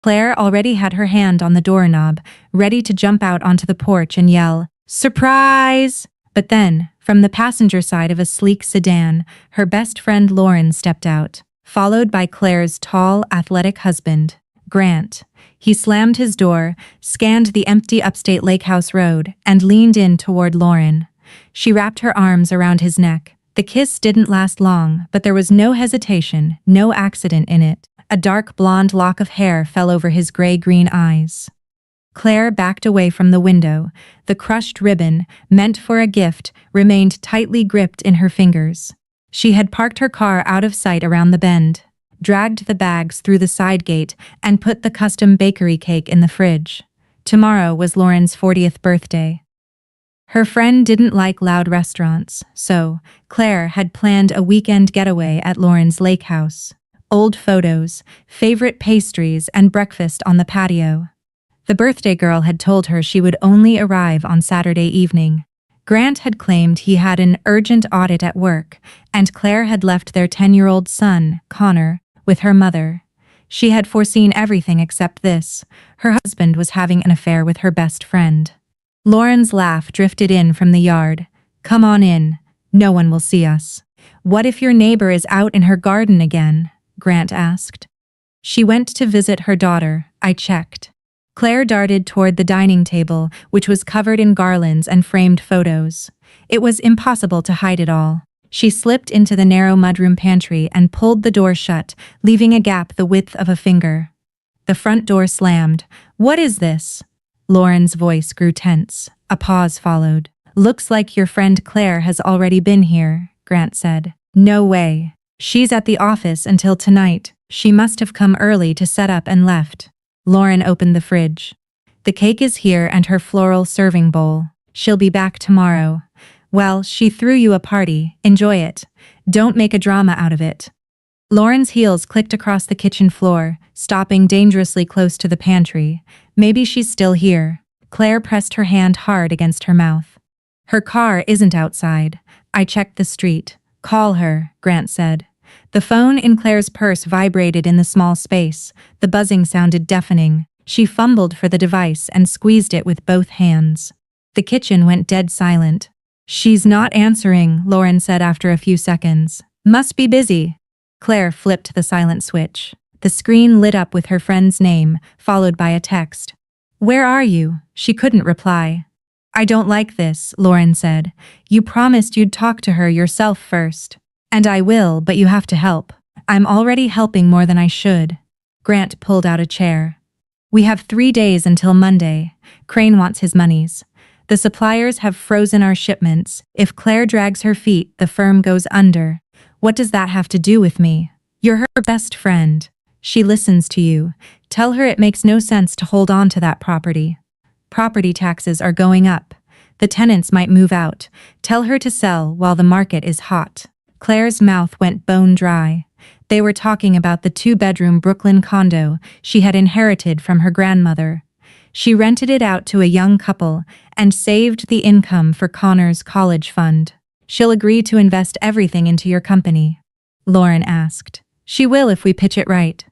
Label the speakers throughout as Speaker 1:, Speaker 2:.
Speaker 1: Claire already had her hand on the doorknob, ready to jump out onto the porch and yell, "Surprise!" But then, from the passenger side of a sleek sedan, her best friend Lauren stepped out, followed by Claire's tall, athletic husband, Grant. He slammed his door, scanned the empty upstate Lake House Road, and leaned in toward Lauren. She wrapped her arms around his neck. The kiss didn't last long, but there was no hesitation, no accident in it. A dark blonde lock of hair fell over his gray-green eyes. Claire backed away from the window. The crushed ribbon, meant for a gift, remained tightly gripped in her fingers. She had parked her car out of sight around the bend, dragged the bags through the side gate, and put the custom bakery cake in the fridge. Tomorrow was Lauren's 40th birthday. Her friend didn't like loud restaurants, so Claire had planned a weekend getaway at Lauren's lake house. Old photos, favorite pastries, and breakfast on the patio. The birthday girl had told her she would only arrive on Saturday evening. Grant had claimed he had an urgent audit at work, and Claire had left their 10-year-old son, Connor, with her mother. She had foreseen everything except this. Her husband was having an affair with her best friend. Lauren's laugh drifted in from the yard. "Come on in. No one will see us." "What if your neighbor is out in her garden again?" Grant asked. She went to visit her daughter. I checked. Claire darted toward the dining table, which was covered in garlands and framed photos. It was impossible to hide it all. She slipped into the narrow mudroom pantry and pulled the door shut, leaving a gap the width of a finger. The front door slammed. "What is this?" Lauren's voice grew tense. A pause followed. "Looks like your friend Claire has already been here," Grant said. "No way. She's at the office until tonight. She must have come early to set up and left." Lauren opened the fridge. "The cake is here and her floral serving bowl. She'll be back tomorrow." "Well, she threw you a party. Enjoy it. Don't make a drama out of it." Lauren's heels clicked across the kitchen floor, stopping dangerously close to the pantry. "Maybe she's still here." Claire pressed her hand hard against her mouth. "Her car isn't outside. I checked the street." "Call her," Grant said. The phone in Claire's purse vibrated in the small space. The buzzing sounded deafening. She fumbled for the device and squeezed it with both hands. The kitchen went dead silent. "She's not answering," Lauren said after a few seconds. "Must be busy." Claire flipped the silent switch. The screen lit up with her friend's name, followed by a text. "Where are you?" She couldn't reply. "I don't like this," Lauren said. "You promised you'd talk to her yourself first." "And I will, but you have to help." "I'm already helping more than I should." Grant pulled out a chair. "We have 3 days until Monday. Crane wants his monies. The suppliers have frozen our shipments. If Claire drags her feet, the firm goes under." "What does that have to do with me?" "You're her best friend. She listens to you. Tell her it makes no sense to hold on to that property. Property taxes are going up. The tenants might move out. Tell her to sell while the market is hot." Claire's mouth went bone dry. They were talking about the 2-bedroom Brooklyn condo she had inherited from her grandmother. She rented it out to a young couple and saved the income for Connor's college fund. "She'll agree to invest everything into your company?" Lauren asked. "She will if we pitch it right.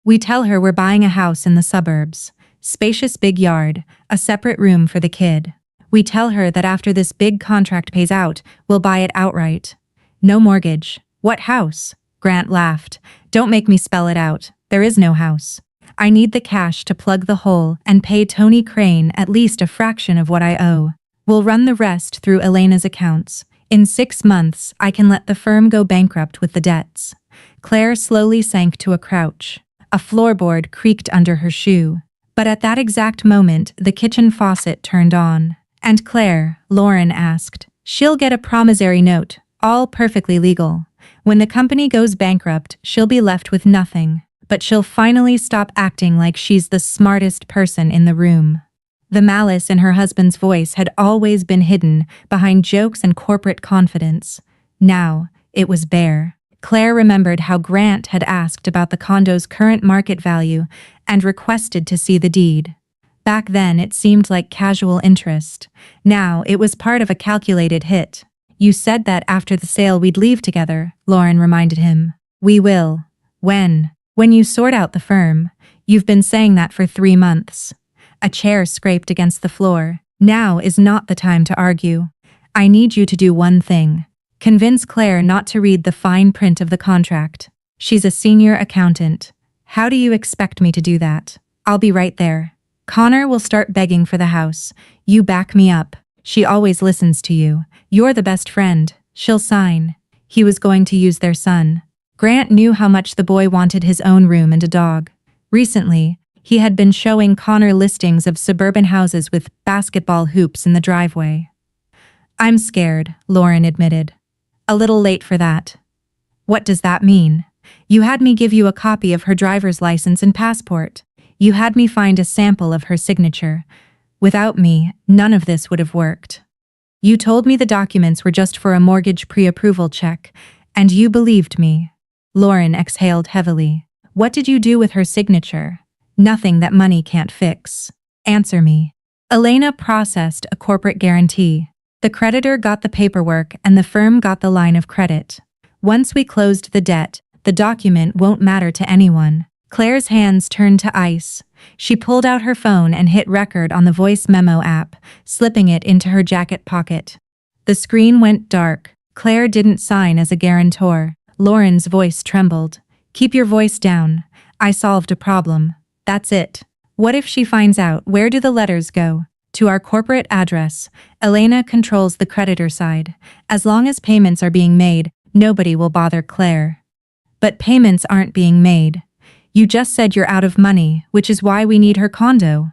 Speaker 1: We tell her we're buying a house in the suburbs. Spacious big yard, a separate room for the kid. We tell her that after this big contract pays out, we'll buy it outright. No mortgage." "What house?" Grant laughed. "Don't make me spell it out. There is no house. I need the cash to plug the hole and pay Tony Crane at least a fraction of what I owe. We'll run the rest through Elena's accounts. In 6 months, I can let the firm go bankrupt with the debts." Claire slowly sank to a crouch. A floorboard creaked under her shoe. But at that exact moment, the kitchen faucet turned on. "And Claire," Lauren asked. "She'll get a promissory note. All perfectly legal. When the company goes bankrupt, she'll be left with nothing. But she'll finally stop acting like she's the smartest person in the room." The malice in her husband's voice had always been hidden behind jokes and corporate confidence. Now, it was bare. Claire remembered how Grant had asked about the condo's current market value and requested to see the deed. Back then, it seemed like casual interest. Now, it was part of a calculated hit. "You said that after the sale we'd leave together," Lauren reminded him. "We will." "When?" "When you sort out the firm. You've been saying that for 3 months. A chair scraped against the floor. Now is not the time to argue. I need you to do one thing. Convince Claire not to read the fine print of the contract. She's a senior accountant. How do you expect me to do that? I'll be right there. Connor will start begging for the house. You back me up. She always listens to you. You're the best friend. She'll sign. He was going to use their son. Grant knew how much the boy wanted his own room and a dog. Recently, he had been showing Connor listings of suburban houses with basketball hoops in the driveway. I'm scared, Lauren admitted. A little late for that. What does that mean? You had me give you a copy of her driver's license and passport. You had me find a sample of her signature. Without me, none of this would have worked. You told me the documents were just for a mortgage pre-approval check, and you believed me. Lauren exhaled heavily. What did you do with her signature? Nothing that money can't fix. Answer me. Elena processed a corporate guarantee. The creditor got the paperwork and the firm got the line of credit. Once we closed the debt, the document won't matter to anyone. Claire's hands turned to ice. She pulled out her phone and hit record on the voice memo app, slipping it into her jacket pocket. The screen went dark. Claire didn't sign as a guarantor. Lauren's voice trembled. Keep your voice down. I solved a problem. That's it. What if she finds out? Where do the letters go? To our corporate address. Elena controls the creditor side. As long as payments are being made, nobody will bother Claire. But payments aren't being made. You just said you're out of money, which is why we need her condo.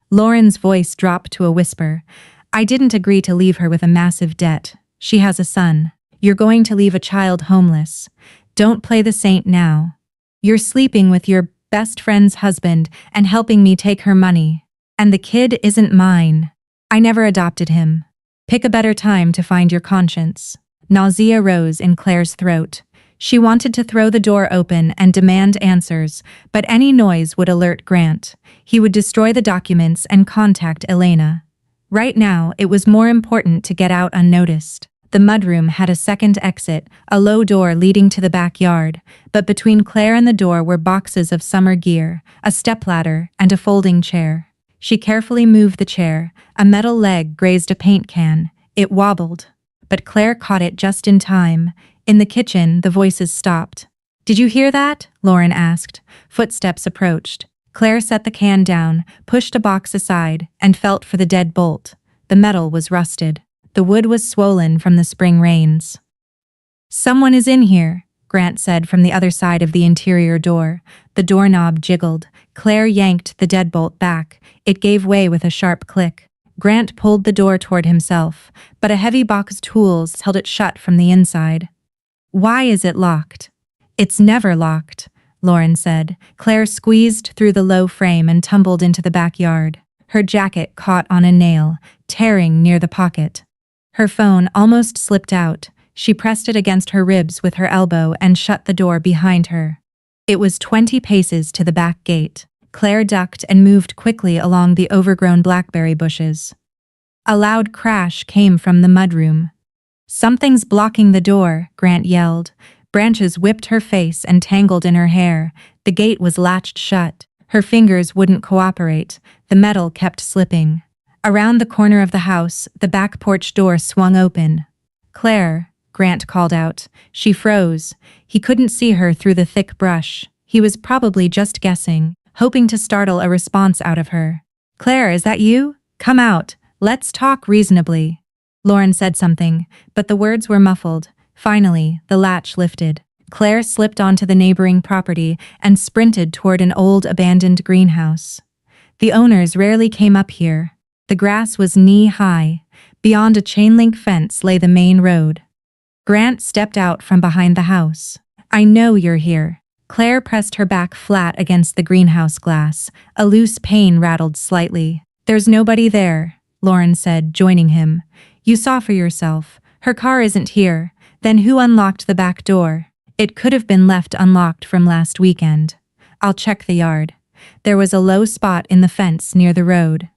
Speaker 1: Lauren's voice dropped to a whisper. I didn't agree to leave her with a massive debt. She has a son. You're going to leave a child homeless. Don't play the saint now. You're sleeping with your best friend's husband and helping me take her money. And the kid isn't mine. I never adopted him. Pick a better time to find your conscience. Nausea rose in Claire's throat. She wanted to throw the door open and demand answers, but any noise would alert Grant. He would destroy the documents and contact Elena. Right now, it was more important to get out unnoticed. The mudroom had a second exit, a low door leading to the backyard, but between Claire and the door were boxes of summer gear, a stepladder, and a folding chair. She carefully moved the chair. A metal leg grazed a paint can. It wobbled. But Claire caught it just in time. In the kitchen, the voices stopped. Did you hear that? Lauren asked. Footsteps approached. Claire set the can down, pushed a box aside, and felt for the dead bolt. The metal was rusted. The wood was swollen from the spring rains. Someone is in here, Grant said from the other side of the interior door. The doorknob jiggled. Claire yanked the deadbolt back. It gave way with a sharp click. Grant pulled the door toward himself, but a heavy box of tools held it shut from the inside. Why is it locked? It's never locked, Lauren said. Claire squeezed through the low frame and tumbled into the backyard. Her jacket caught on a nail, tearing near the pocket. Her phone almost slipped out. She pressed it against her ribs with her elbow and shut the door behind her. It was 20 paces to the back gate. Claire ducked and moved quickly along the overgrown blackberry bushes. A loud crash came from the mudroom. Something's blocking the door, Grant yelled. Branches whipped her face and tangled in her hair. The gate was latched shut. Her fingers wouldn't cooperate. The metal kept slipping. Around the corner of the house, the back porch door swung open. Claire, Grant called out. She froze. He couldn't see her through the thick brush. He was probably just guessing, hoping to startle a response out of her. Claire, is that you? Come out. Let's talk reasonably. Lauren said something, but the words were muffled. Finally, the latch lifted. Claire slipped onto the neighboring property and sprinted toward an old abandoned greenhouse. The owners rarely came up here. The grass was knee-high. Beyond a chain-link fence lay the main road. Grant stepped out from behind the house. I know you're here. Claire pressed her back flat against the greenhouse glass. A loose pane rattled slightly. There's nobody there, Lauren said, joining him. You saw for yourself. Her car isn't here. Then who unlocked the back door? It could have been left unlocked from last weekend. I'll check the yard. There was a low spot in the fence near the road.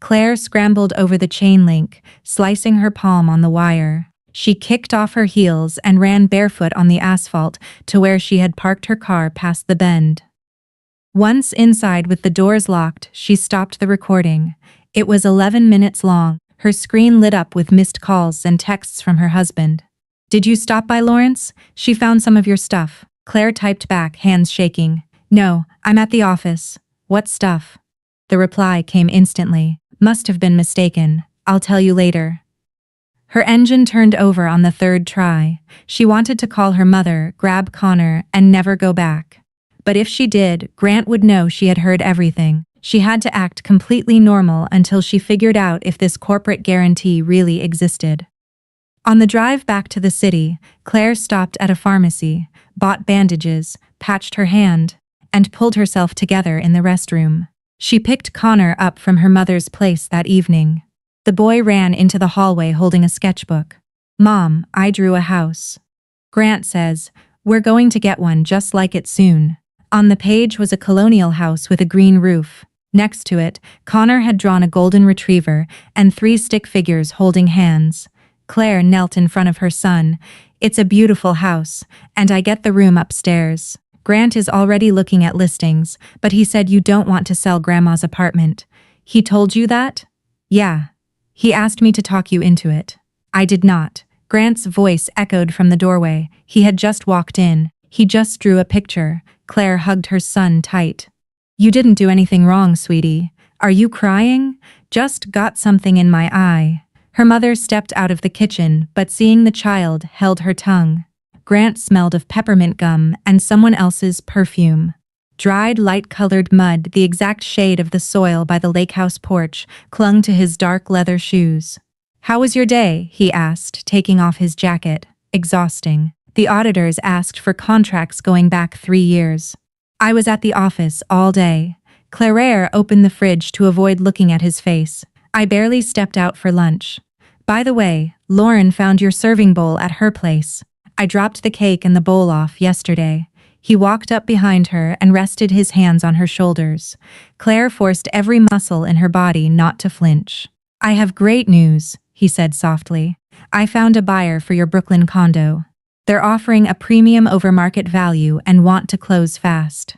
Speaker 1: Claire scrambled over the chain link, slicing her palm on the wire. She kicked off her heels and ran barefoot on the asphalt to where she had parked her car past the bend. Once inside with the doors locked, she stopped the recording. It was 11 minutes long. Her screen lit up with missed calls and texts from her husband. "Did you stop by, Lawrence? She found some of your stuff." Claire typed back, hands shaking. "No, I'm at the office." "What stuff?" The reply came instantly. "Must have been mistaken. I'll tell you later." Her engine turned over on the third try. She wanted to call her mother, grab Connor, and never go back. But if she did, Grant would know she had heard everything. She had to act completely normal until she figured out if this corporate guarantee really existed. On the drive back to the city, Claire stopped at a pharmacy, bought bandages, patched her hand, and pulled herself together in the restroom. She picked Connor up from her mother's place that evening. The boy ran into the hallway holding a sketchbook. "Mom, I drew a house." Grant says, "We're going to get one just like it soon." On the page was a colonial house with a green roof. Next to it, Connor had drawn a golden retriever and 3 stick figures holding hands. Claire knelt in front of her son. "It's a beautiful house, and I get the room upstairs. Grant is already looking at listings, but he said you don't want to sell Grandma's apartment." "He told you that?" "Yeah. He asked me to talk you into it." "I did not." Grant's voice echoed from the doorway. He had just walked in. "He just drew a picture." Claire hugged her son tight. "You didn't do anything wrong, sweetie. Are you crying?" "Just got something in my eye." Her mother stepped out of the kitchen, but seeing the child, held her tongue. Grant smelled of peppermint gum and someone else's perfume. Dried, light-colored mud, the exact shade of the soil by the lake house porch, clung to his dark leather shoes. "How was your day?" he asked, taking off his jacket. "Exhausting. The auditors asked for contracts going back 3 years. I was at the office all day." Claire opened the fridge to avoid looking at his face. "I barely stepped out for lunch. By the way, Lauren found your serving bowl at her place. I dropped the cake and the bowl off yesterday." He walked up behind her and rested his hands on her shoulders. Claire forced every muscle in her body not to flinch. "I have great news," he said softly. "I found a buyer for your Brooklyn condo. They're offering a premium over market value and want to close fast.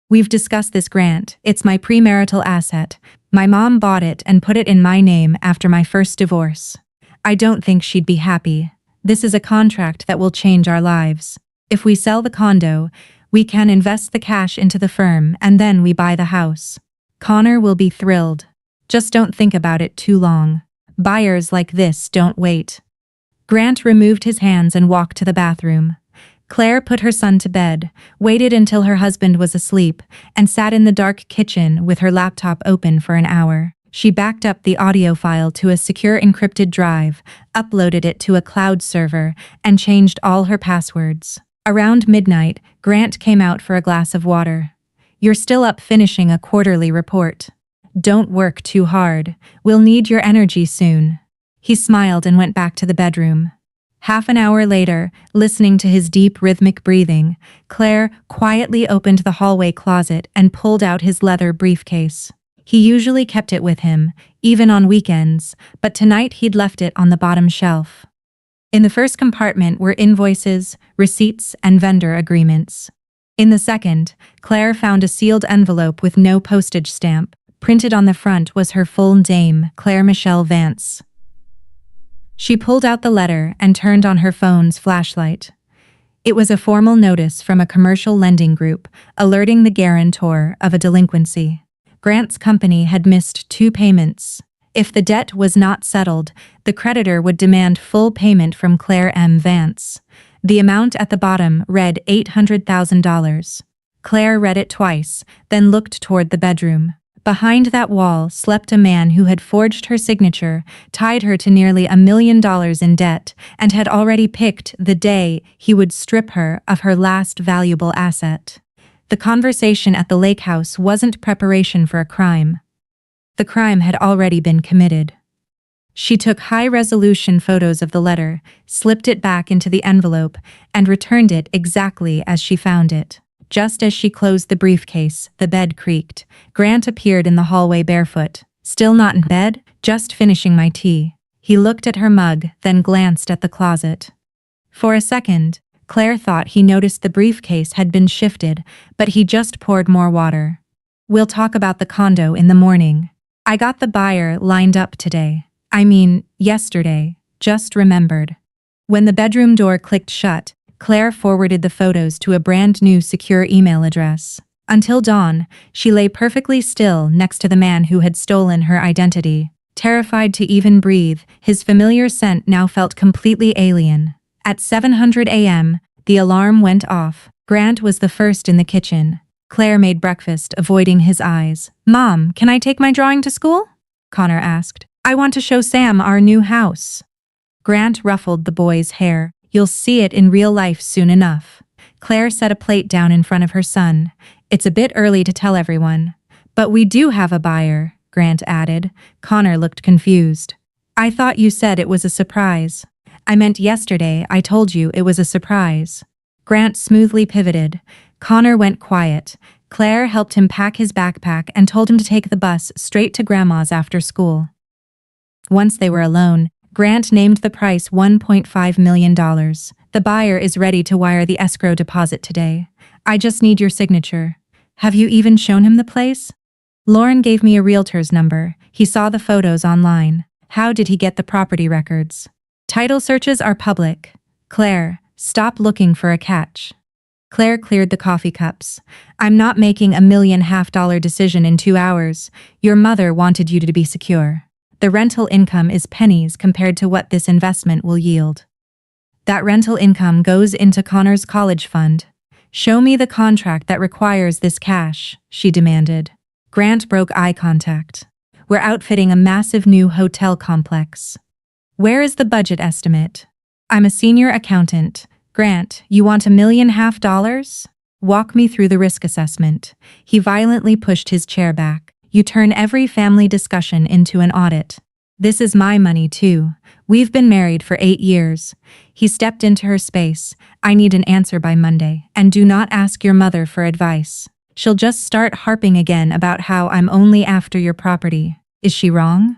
Speaker 1: We've discussed this, Grant. It's my premarital asset. My mom bought it and put it in my name after my first divorce. I don't think she'd be happy. This is a contract that will change our lives. If we sell the condo, we can invest the cash into the firm and then we buy the house. Connor will be thrilled. Just don't think about it too long. Buyers like this don't wait." Grant removed his hands and walked to the bathroom. Claire put her son to bed, waited until her husband was asleep, and sat in the dark kitchen with her laptop open for an hour. She backed up the audio file to a secure encrypted drive, uploaded it to a cloud server, and changed all her passwords. Around midnight, Grant came out for a glass of water. "You're still up finishing a quarterly report. Don't work too hard. We'll need your energy soon." He smiled and went back to the bedroom. Half an hour later, listening to his deep rhythmic breathing, Claire quietly opened the hallway closet and pulled out his leather briefcase. He usually kept it with him, even on weekends, but tonight he'd left it on the bottom shelf. In the first compartment were invoices, receipts, and vendor agreements. In the second, Claire found a sealed envelope with no postage stamp. Printed on the front was her full name, Claire Michelle Vance. She pulled out the letter and turned on her phone's flashlight. It was a formal notice from a commercial lending group, alerting the guarantor of a delinquency. Grant's company had missed 2 payments. If the debt was not settled, the creditor would demand full payment from Claire M. Vance. The amount at the bottom read $800,000. Claire read it twice, then looked toward the bedroom. Behind that wall slept a man who had forged her signature, tied her to nearly $1 million in debt, and had already picked the day he would strip her of her last valuable asset. The conversation at the lake house wasn't preparation for a crime. The crime had already been committed. She took high-resolution photos of the letter, slipped it back into the envelope, and returned it exactly as she found it. Just as she closed the briefcase, the bed creaked. Grant appeared in the hallway barefoot. "Still not in bed? Just finishing my tea." He looked at her mug, then glanced at the closet. For a second, Claire thought he noticed the briefcase had been shifted, but he just poured more water. We'll talk about the condo in the morning. I got the buyer lined up today. I mean, yesterday. Just remembered. When the bedroom door clicked shut, Claire forwarded the photos to a brand new secure email address. Until dawn, she lay perfectly still next to the man who had stolen her identity. Terrified to even breathe, his familiar scent now felt completely alien. At 7:00 a.m., the alarm went off. Grant was the first in the kitchen. Claire made breakfast, avoiding his eyes. "Mom, can I take my drawing to school?" Connor asked. "I want to show Sam our new house." Grant ruffled the boy's hair. "You'll see it in real life soon enough." Claire set a plate down in front of her son. "It's a bit early to tell everyone. But we do have a buyer," Grant added. Connor looked confused. "I thought you said it was a surprise." "I meant yesterday I told you it was a surprise." Grant smoothly pivoted. Connor went quiet. Claire helped him pack his backpack and told him to take the bus straight to Grandma's after school. Once they were alone, Grant named the price $1.5 million. "The buyer is ready to wire the escrow deposit today. I just need your signature." "Have you even shown him the place?" "Lauren gave me a realtor's number. He saw the photos online." "How did he get the property records?" "Title searches are public." "Claire, stop looking for a catch." Claire cleared the coffee cups. "I'm not making $1.5 million decision in 2 hours. Your mother wanted you to be secure. The rental income is pennies compared to what this investment will yield." "That rental income goes into Connor's college fund." "Show me the contract that requires this cash," she demanded. Grant broke eye contact. "We're outfitting a massive new hotel complex." "Where is the budget estimate?" "I'm a senior accountant." "Grant, you want $1.5 million? Walk me through the risk assessment." He violently pushed his chair back. "You turn every family discussion into an audit." "This is my money too. We've been married for 8 years. He stepped into her space. "I need an answer by Monday, and do not ask your mother for advice. She'll just start harping again about how I'm only after your property. Is she wrong?"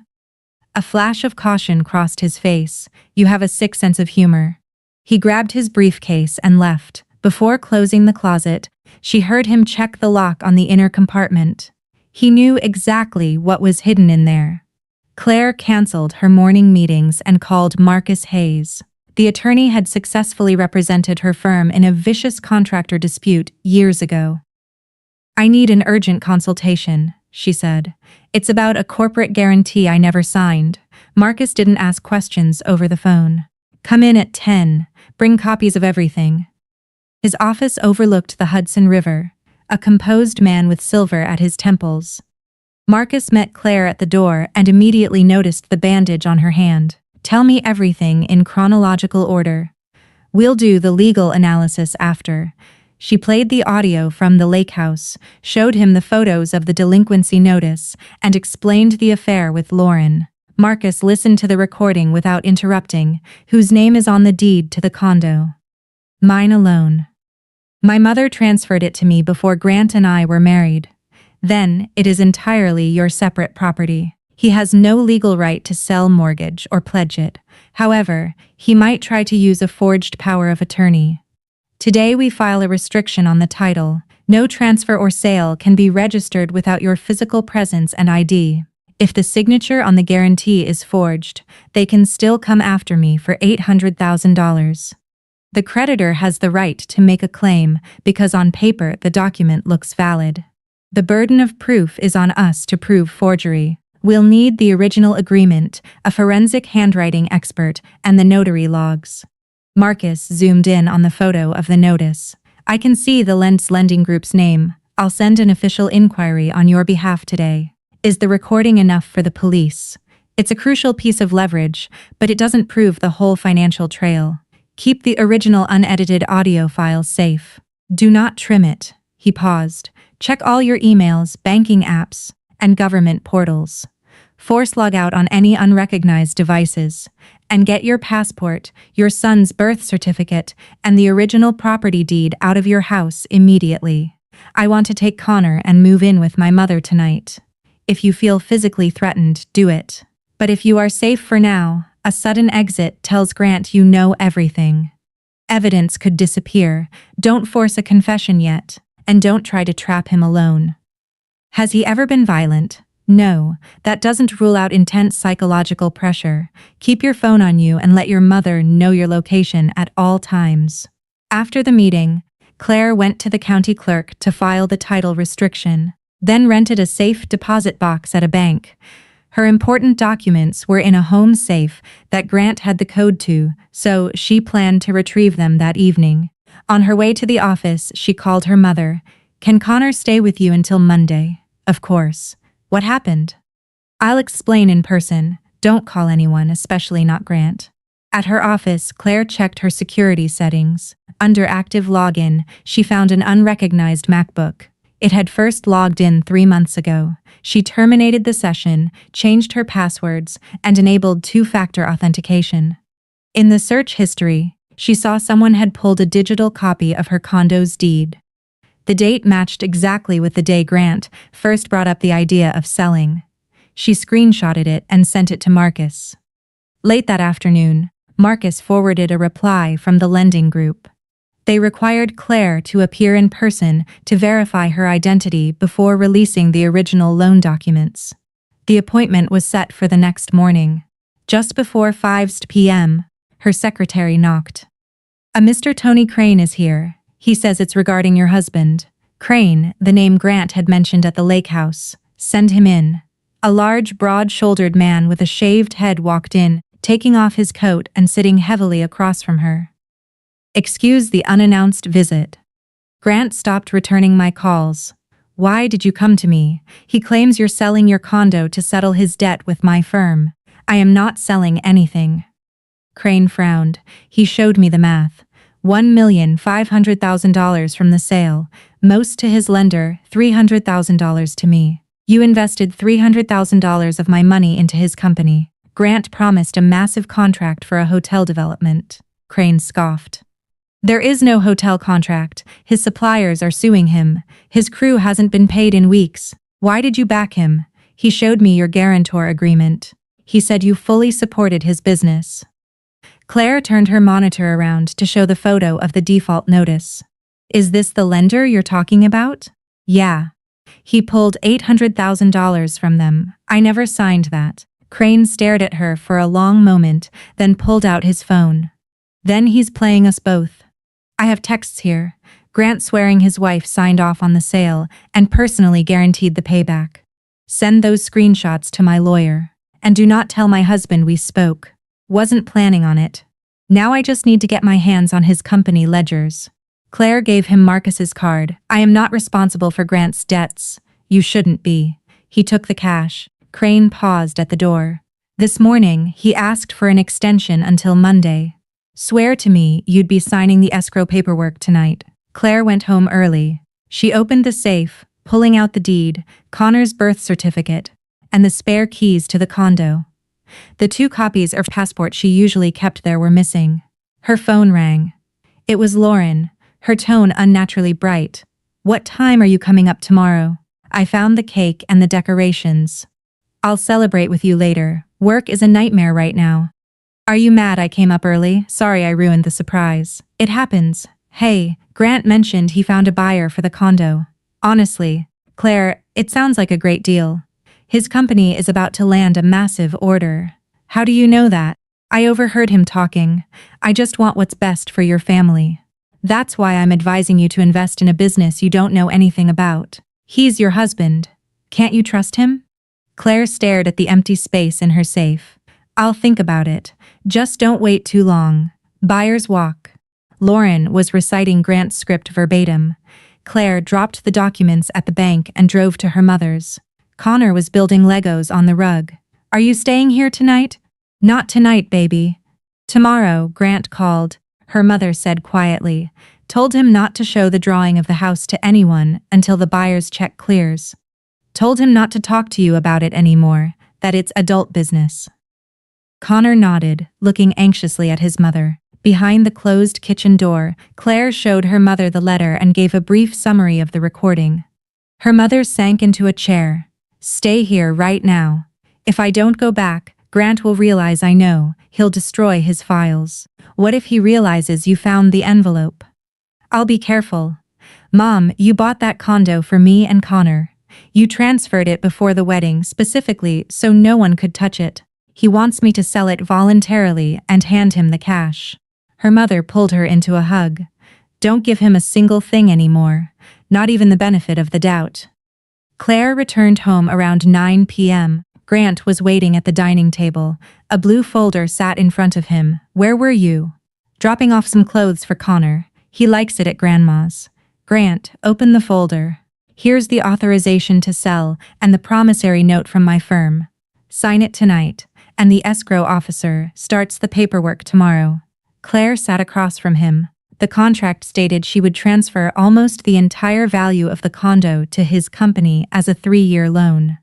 Speaker 1: A flash of caution crossed his face. "You have a sick sense of humor." He grabbed his briefcase and left. Before closing the closet, she heard him check the lock on the inner compartment. He knew exactly what was hidden in there. Claire canceled her morning meetings and called Marcus Hayes. The attorney had successfully represented her firm in a vicious contractor dispute years ago. "I need an urgent consultation," she said. "It's about a corporate guarantee I never signed." Marcus didn't ask questions over the phone. "Come in at 10. Bring copies of everything." His office overlooked the Hudson River, a composed man with silver at his temples. Marcus met Claire at the door and immediately noticed the bandage on her hand. "Tell me everything in chronological order. We'll do the legal analysis after." She played the audio from the lake house, showed him the photos of the delinquency notice, and explained the affair with Lauren. Marcus listened to the recording without interrupting. "Whose name is on the deed to the condo?" "Mine alone. My mother transferred it to me before Grant and I were married." "Then, it is entirely your separate property. He has no legal right to sell, mortgage, or pledge it. However, he might try to use a forged power of attorney. Today we file a restriction on the title. No transfer or sale can be registered without your physical presence and ID. If the signature on the guarantee is forged, they can still come after me for $800,000. The creditor has the right to make a claim because on paper the document looks valid. The burden of proof is on us to prove forgery. We'll need the original agreement, a forensic handwriting expert, and the notary logs." Marcus zoomed in on the photo of the notice. "I can see the Lentz Lending Group's name. I'll send an official inquiry on your behalf today." "Is the recording enough for the police?" "It's a crucial piece of leverage, but it doesn't prove the whole financial trail. Keep the original unedited audio file safe. Do not trim it." He paused. "Check all your emails, banking apps, and government portals. Force log out on any unrecognized devices. And get your passport, your son's birth certificate, and the original property deed out of your house immediately. I want to take Connor and move in with my mother tonight. If you feel physically threatened, do it. But if you are safe for now, a sudden exit tells Grant you know everything." Evidence could disappear. Don't force a confession yet, and don't try to trap him alone. Has he ever been violent? No, that doesn't rule out intense psychological pressure. Keep your phone on you and let your mother know your location at all times. After the meeting, Claire went to the county clerk to file the title restriction, then rented a safe deposit box at a bank. Her important documents were in a home safe that Grant had the code to, so she planned to retrieve them that evening. On her way to the office, she called her mother. "Can Connor stay with you until Monday?" "Of course." "What happened?" "I'll explain in person. Don't call anyone, especially not Grant." At her office, Claire checked her security settings. Under active login, she found an unrecognized MacBook. It had first logged in 3 months ago. She terminated the session, changed her passwords, and enabled two-factor authentication. In the search history, she saw someone had pulled a digital copy of her condo's deed. The date matched exactly with the day Grant first brought up the idea of selling. She screenshotted it and sent it to Marcus. Late that afternoon, Marcus forwarded a reply from the lending group. They required Claire to appear in person to verify her identity before releasing the original loan documents. The appointment was set for the next morning. Just before 5 p.m., her secretary knocked. "A Mr. Tony Crane is here. He says it's regarding your husband." Crane, the name Grant had mentioned at the lake house. "Send him in." A large, broad-shouldered man with a shaved head walked in, taking off his coat and sitting heavily across from her. "Excuse the unannounced visit. Grant stopped returning my calls. Why did you come to me? He claims you're selling your condo to settle his debt with my firm. I am not selling anything." Crane frowned. He showed me the math. $1,500,000 from the sale, most to his lender, $300,000 to me. You invested $300,000 of my money into his company. Grant promised a massive contract for a hotel development. Crane scoffed. "There is no hotel contract. His suppliers are suing him. His crew hasn't been paid in weeks. Why did you back him? He showed me your guarantor agreement. He said you fully supported his business." Claire turned her monitor around to show the photo of the default notice. "Is this the lender you're talking about?" "Yeah. He pulled $800,000 from them. I never signed that." Crane stared at her for a long moment, then pulled out his phone. "Then he's playing us both. I have texts here. Grant swearing his wife signed off on the sale and personally guaranteed the payback. Send those screenshots to my lawyer. And do not tell my husband we spoke. Wasn't planning on it. Now I just need to get my hands on his company ledgers." Claire gave him Marcus's card. "I am not responsible for Grant's debts." "You shouldn't be." He took the cash. Crane paused at the door. "This morning, he asked for an extension until Monday. Swear to me you'd be signing the escrow paperwork tonight." Claire went home early. She opened the safe, pulling out the deed, Connor's birth certificate, and the spare keys to the condo. The 2 copies of passport she usually kept there were missing. Her phone rang. It was Lauren, her tone unnaturally bright. "What time are you coming up tomorrow? I found the cake and the decorations. I'll celebrate with you later. Work is a nightmare right now." "Are you mad I came up early? Sorry I ruined the surprise." "It happens. Hey, Grant mentioned he found a buyer for the condo. Honestly, Claire, it sounds like a great deal. His company is about to land a massive order." "How do you know that?" "I overheard him talking. I just want what's best for your family. That's why I'm advising you to invest in a business you don't know anything about. He's your husband. Can't you trust him?" Claire stared at the empty space in her safe. "I'll think about it. Just don't wait too long. Buyer's walk." Lauren was reciting Grant's script verbatim. Claire dropped the documents at the bank and drove to her mother's. Connor was building Legos on the rug. "Are you staying here tonight?" "Not tonight, baby." "Tomorrow," Grant called. Her mother said quietly. "Told him not to show the drawing of the house to anyone until the buyer's check clears. Told him not to talk to you about it anymore, that it's adult business." Connor nodded, looking anxiously at his mother. Behind the closed kitchen door, Claire showed her mother the letter and gave a brief summary of the recording. Her mother sank into a chair. "Stay here right now. If I don't go back, Grant will realize I know. He'll destroy his files. What if he realizes you found the envelope? I'll be careful. Mom, you bought that condo for me and Connor. You transferred it before the wedding specifically so no one could touch it. He wants me to sell it voluntarily and hand him the cash. Her mother pulled her into a hug. Don't give him a single thing anymore, not even the benefit of the doubt. Claire returned home around 9 p.m. Grant was waiting at the dining table. A blue folder sat in front of him. Where were you? Dropping off some clothes for Connor. He likes it at Grandma's. Grant, open the folder. Here's the authorization to sell and the promissory note from my firm. Sign it tonight, and the escrow officer starts the paperwork tomorrow. Claire sat across from him. The contract stated she would transfer almost the entire value of the condo to his company as a 3-year loan.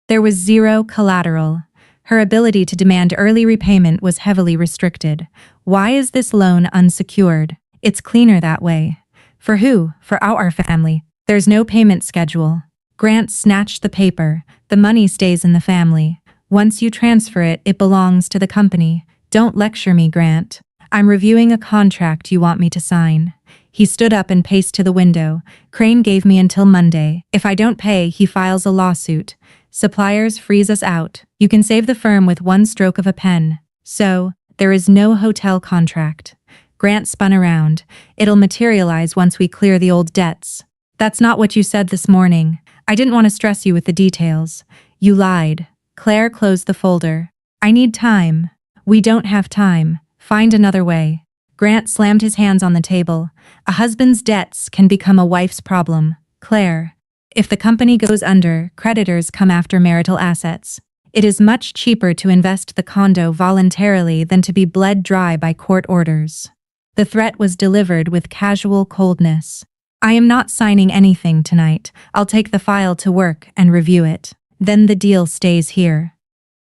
Speaker 1: There was zero collateral. Her ability to demand early repayment was heavily restricted. Why is this loan unsecured? It's cleaner that way. For who? For our family. There's no payment schedule. Grant snatched the paper. The money stays in the family. Once you transfer it, it belongs to the company. Don't lecture me, Grant. I'm reviewing a contract you want me to sign. He stood up and paced to the window. Crane gave me until Monday. If I don't pay, he files a lawsuit. Suppliers freeze us out. You can save the firm with one stroke of a pen. So, there is no hotel contract. Grant spun around. It'll materialize once we clear the old debts. That's not what you said this morning. I didn't want to stress you with the details. You lied. Claire closed the folder. I need time. We don't have time. Find another way. Grant slammed his hands on the table. A husband's debts can become a wife's problem. Claire, if the company goes under, creditors come after marital assets. It is much cheaper to invest the condo voluntarily than to be bled dry by court orders. The threat was delivered with casual coldness. I am not signing anything tonight. I'll take the file to work and review it. Then the deal stays here.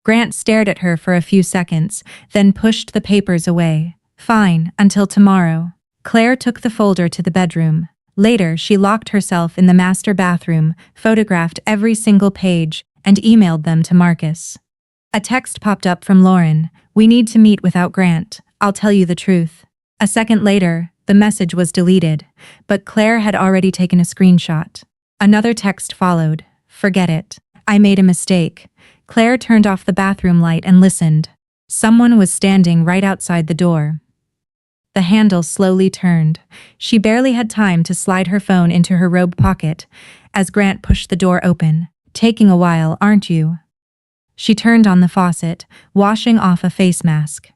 Speaker 1: Grant stared at her for a few seconds, then pushed the papers away. Fine, until tomorrow. Claire took the folder to the bedroom. Later, she locked herself in the master bathroom, photographed every single page, and emailed them to Marcus. A text popped up from Lauren. We need to meet without Grant. I'll tell you the truth. A second later, the message was deleted, but Claire had already taken a screenshot. Another text followed. Forget it. I made a mistake. Claire turned off the bathroom light and listened. Someone was standing right outside the door. The handle slowly turned. She barely had time to slide her phone into her robe pocket as Grant pushed the door open. Taking a while, aren't you? She turned on the faucet, washing off a face mask.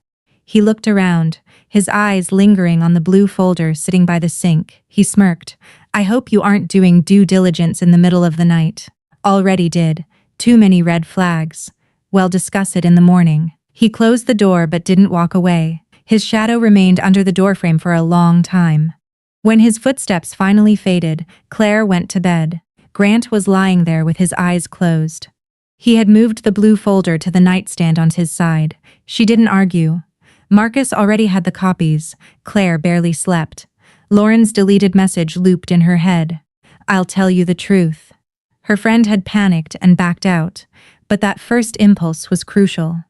Speaker 1: He looked around, his eyes lingering on the blue folder sitting by the sink. He smirked. I hope you aren't doing due diligence in the middle of the night. Already did. Too many red flags. Well, discuss it in the morning. He closed the door but didn't walk away. His shadow remained under the doorframe for a long time. When his footsteps finally faded, Claire went to bed. Grant was lying there with his eyes closed. He had moved the blue folder to the nightstand on his side. She didn't argue. Marcus already had the copies. Claire barely slept. Lauren's deleted message looped in her head. I'll tell you the truth. Her friend had panicked and backed out, but that first impulse was crucial.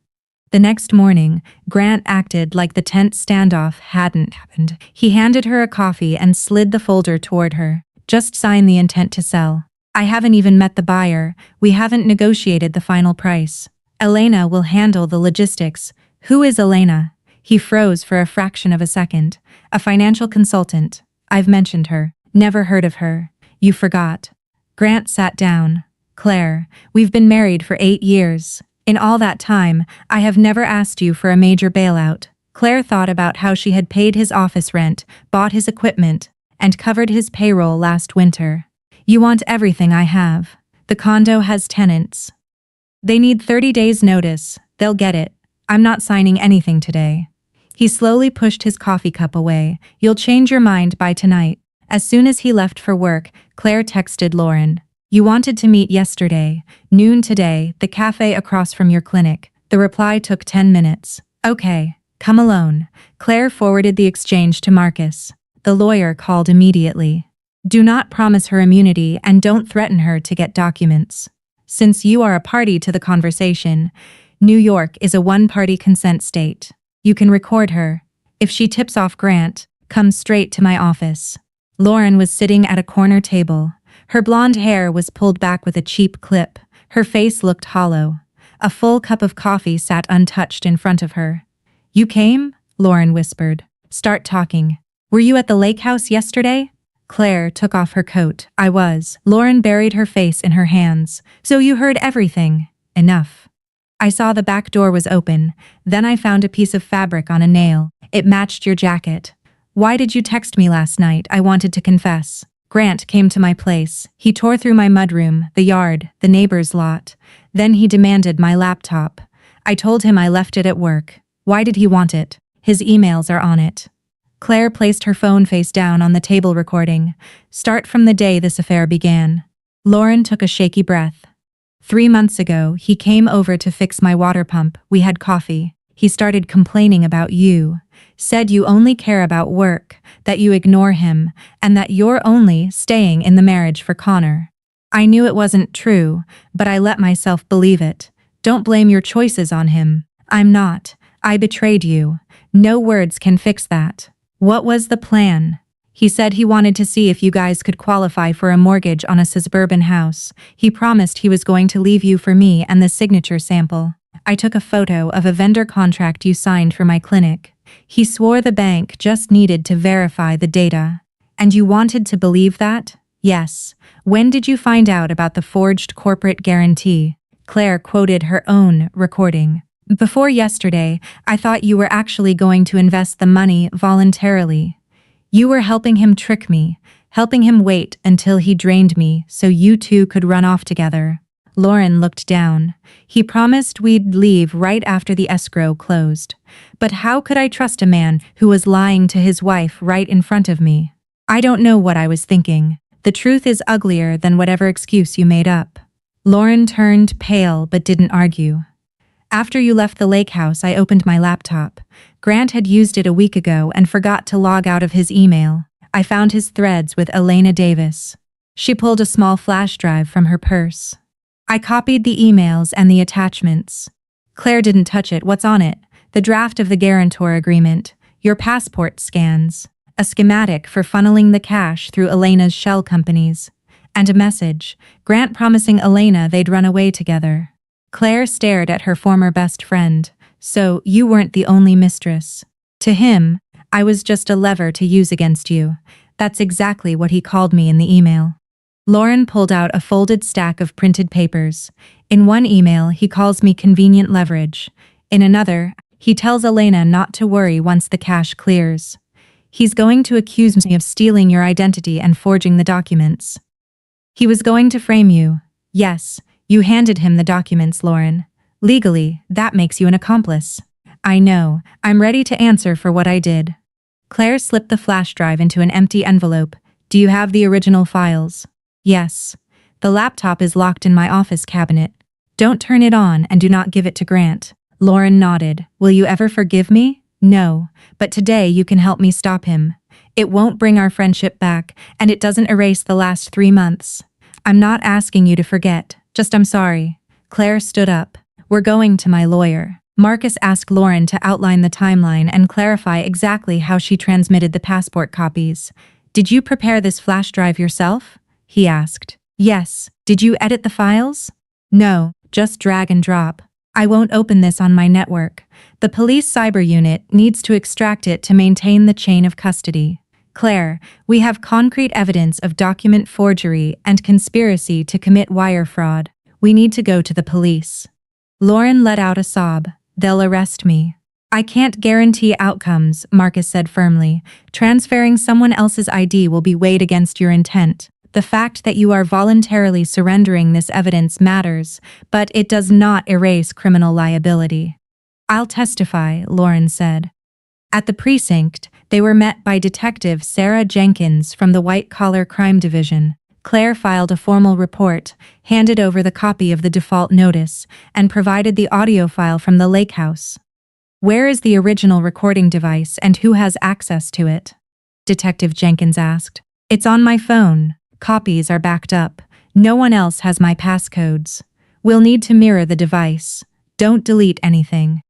Speaker 1: The next morning, Grant acted like the tense standoff hadn't happened. He handed her a coffee and slid the folder toward her. Just sign the intent to sell. I haven't even met the buyer. We haven't negotiated the final price. Elena will handle the logistics. Who is Elena? He froze for a fraction of a second. A financial consultant. I've mentioned her. Never heard of her. You forgot. Grant sat down. Claire, we've been married for 8 years. In all that time, I have never asked you for a major bailout. Claire thought about how she had paid his office rent, bought his equipment, and covered his payroll last winter. You want everything I have. The condo has tenants. They need 30 days notice. They'll get it. I'm not signing anything today. He slowly pushed his coffee cup away. You'll change your mind by tonight. As soon as he left for work, Claire texted Lauren. You wanted to meet yesterday, noon today, the cafe across from your clinic. The reply took 10 minutes. Okay, come alone. Claire forwarded the exchange to Marcus. The lawyer called immediately. Do not promise her immunity and don't threaten her to get documents. Since you are a party to the conversation, New York is a one-party consent state. You can record her. If she tips off Grant, come straight to my office. Lauren was sitting at a corner table. Her blonde hair was pulled back with a cheap clip. Her face looked hollow. A full cup of coffee sat untouched in front of her. You came? Lauren whispered. Start talking. Were you at the lake house yesterday? Claire took off her coat. I was. Lauren buried her face in her hands. So you heard everything. Enough. I saw the back door was open. Then I found a piece of fabric on a nail. It matched your jacket. Why did you text me last night? I wanted to confess. Grant came to my place. He tore through my mudroom, the yard, the neighbor's lot. Then he demanded my laptop. I told him I left it at work. Why did he want it? His emails are on it. Claire placed her phone face down on the table recording. Start from the day this affair began. Lauren took a shaky breath. 3 months ago, he came over to fix my water pump. We had coffee. He started complaining about you. Said you only care about work, that you ignore him, and that you're only staying in the marriage for Connor. I knew it wasn't true, but I let myself believe it. Don't blame your choices on him. I'm not. I betrayed you. No words can fix that. What was the plan? He said he wanted to see if you guys could qualify for a mortgage on a suburban house. He promised he was going to leave you for me and the signature sample. I took a photo of a vendor contract you signed for my clinic. He swore the bank just needed to verify the data. And you wanted to believe that? Yes. When did you find out about the forged corporate guarantee? Claire quoted her own recording. Before yesterday, I thought you were actually going to invest the money voluntarily. You were helping him trick me, helping him wait until he drained me so you two could run off together. Lauren looked down. He promised we'd leave right after the escrow closed. But how could I trust a man who was lying to his wife right in front of me? I don't know what I was thinking. The truth is uglier than whatever excuse you made up. Lauren turned pale but didn't argue. After you left the lake house, I opened my laptop. Grant had used it a week ago and forgot to log out of his email. I found his threads with Elena Davis. She pulled a small flash drive from her purse. I copied the emails and the attachments. Claire didn't touch it. What's on it? The draft of the guarantor agreement, your passport scans, a schematic for funneling the cash through Elena's shell companies, and a message, Grant promising Elena they'd run away together. Claire stared at her former best friend. So, you weren't the only mistress. To him, I was just a lever to use against you. That's exactly what he called me in the email. Lauren pulled out a folded stack of printed papers. In one email, he calls me convenient leverage. In another, he tells Elena not to worry once the cash clears. He's going to accuse me of stealing your identity and forging the documents. He was going to frame you. Yes, you handed him the documents, Lauren. Legally, that makes you an accomplice. I know. I'm ready to answer for what I did. Claire slipped the flash drive into an empty envelope. Do you have the original files? Yes. The laptop is locked in my office cabinet. Don't turn it on and do not give it to Grant. Lauren nodded. Will you ever forgive me? No. But today you can help me stop him. It won't bring our friendship back, and it doesn't erase the last 3 months. I'm not asking you to forget. Just I'm sorry. Claire stood up. We're going to my lawyer. Marcus asked Lauren to outline the timeline and clarify exactly how she transmitted the passport copies. Did you prepare this flash drive yourself? He asked. Yes. Did you edit the files? No, just drag and drop. I won't open this on my network. The police cyber unit needs to extract it to maintain the chain of custody. Claire, we have concrete evidence of document forgery and conspiracy to commit wire fraud. We need to go to the police. Lauren let out a sob. They'll arrest me. I can't guarantee outcomes, Marcus said firmly. Transferring someone else's ID will be weighed against your intent. The fact that you are voluntarily surrendering this evidence matters, but it does not erase criminal liability. I'll testify, Lauren said. At the precinct, they were met by Detective Sarah Jenkins from the White Collar Crime Division. Claire filed a formal report, handed over the copy of the default notice, and provided the audio file from the lake house. Where is the original recording device and who has access to it? Detective Jenkins asked. It's on my phone. Copies are backed up. No one else has my passcodes. We'll need to mirror the device. Don't delete anything.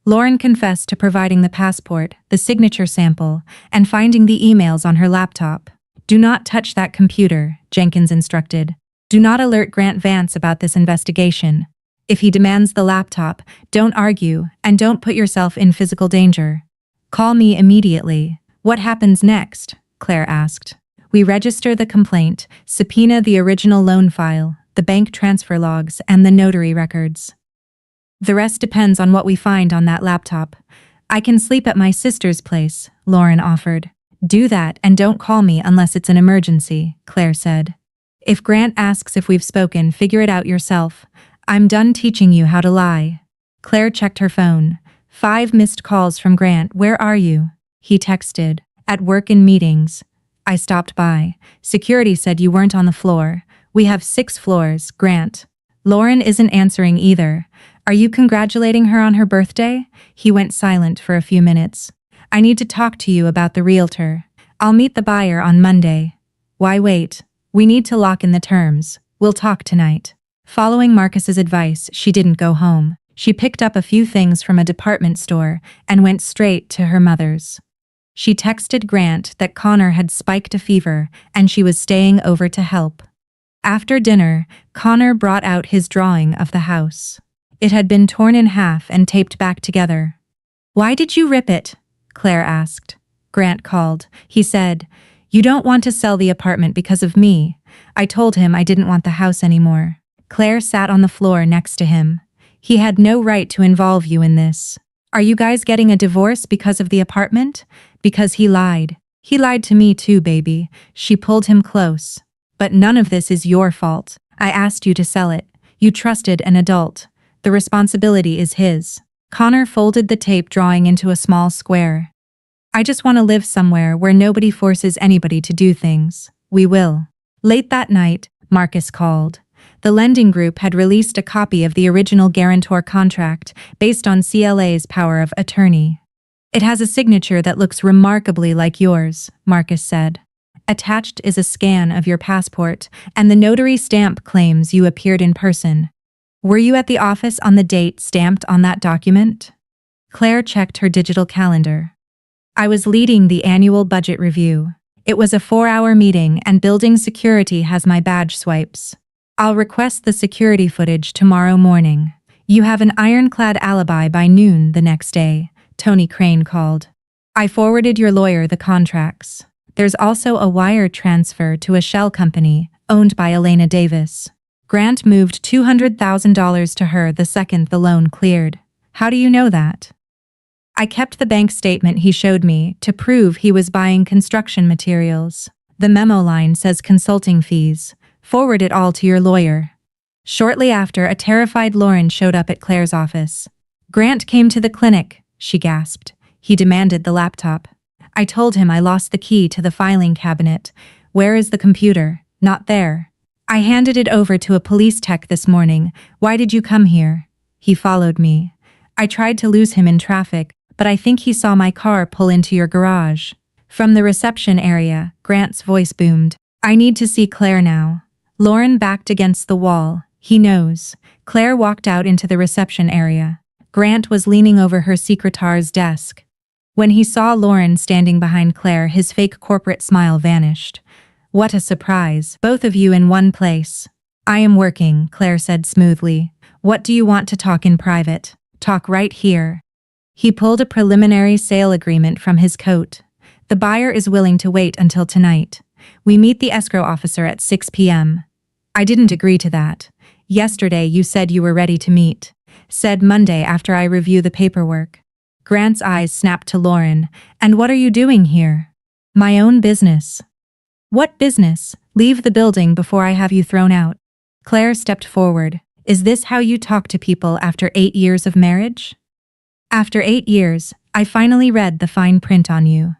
Speaker 1: Lauren confessed to providing the passport, the signature sample, and finding the emails on her laptop. Do not touch that computer, Jenkins instructed. Do not alert Grant Vance about this investigation. If he demands the laptop, don't argue, and don't put yourself in physical danger. Call me immediately. What happens next? Claire asked. We register the complaint, subpoena the original loan file, the bank transfer logs, and the notary records. The rest depends on what we find on that laptop. I can sleep at my sister's place, Lauren offered. Do that and don't call me unless it's an emergency, Claire said. If Grant asks if we've spoken, figure it out yourself. I'm done teaching you how to lie. Claire checked her phone. 5 missed calls from Grant. Where are you? He texted. At work in meetings. I stopped by. Security said you weren't on the floor. We have 6 floors, Grant. Lauren isn't answering either. Are you congratulating her on her birthday? He went silent for a few minutes. I need to talk to you about the realtor. I'll meet the buyer on Monday. Why wait? We need to lock in the terms. We'll talk tonight. Following Marcus's advice, she didn't go home. She picked up a few things from a department store and went straight to her mother's. She texted Grant that Connor had spiked a fever and she was staying over to help. After dinner, Connor brought out his drawing of the house. It had been torn in half and taped back together. Why did you rip it? Claire asked. Grant called. He said, You don't want to sell the apartment because of me. I told him I didn't want the house anymore. Claire sat on the floor next to him. He had no right to involve you in this. Are you guys getting a divorce because of the apartment? Because he lied. He lied to me too, baby. She pulled him close. But none of this is your fault. I asked you to sell it. You trusted an adult. The responsibility is his. Connor folded the tape drawing into a small square. I just want to live somewhere where nobody forces anybody to do things. We will. Late that night, Marcus called. The lending group had released a copy of the original guarantor contract based on CLA's power of attorney. It has a signature that looks remarkably like yours, Marcus said. Attached is a scan of your passport, and the notary stamp claims you appeared in person. Were you at the office on the date stamped on that document? Claire checked her digital calendar. I was leading the annual budget review. It was a 4-hour meeting and building security has my badge swipes. I'll request the security footage tomorrow morning. You have an ironclad alibi by noon the next day, Tony Crane called. I forwarded your lawyer the contracts. There's also a wire transfer to a shell company owned by Elena Davis. Grant moved $200,000 to her the second the loan cleared. How do you know that? I kept the bank statement he showed me to prove he was buying construction materials. The memo line says consulting fees. Forward it all to your lawyer. Shortly after, a terrified Lauren showed up at Claire's office. Grant came to the clinic, she gasped. He demanded the laptop. I told him I lost the key to the filing cabinet. Where is the computer? Not there. I handed it over to a police tech this morning. Why did you come here? He followed me. I tried to lose him in traffic, but I think he saw my car pull into your garage. From the reception area, Grant's voice boomed. I need to see Claire now. Lauren backed against the wall. He knows. Claire walked out into the reception area. Grant was leaning over her secretary's desk. When he saw Lauren standing behind Claire, his fake corporate smile vanished. What a surprise, both of you in one place. I am working, Claire said smoothly. What do you want to talk in private? Talk right here. He pulled a preliminary sale agreement from his coat. The buyer is willing to wait until tonight. We meet the escrow officer at 6 p.m. I didn't agree to that. Yesterday you said you were ready to meet. Said Monday after I review the paperwork. Grant's eyes snapped to Lauren. And what are you doing here? My own business. What business? Leave the building before I have you thrown out. Claire stepped forward. Is this how you talk to people after 8 years of marriage? After 8 years, I finally read the fine print on you.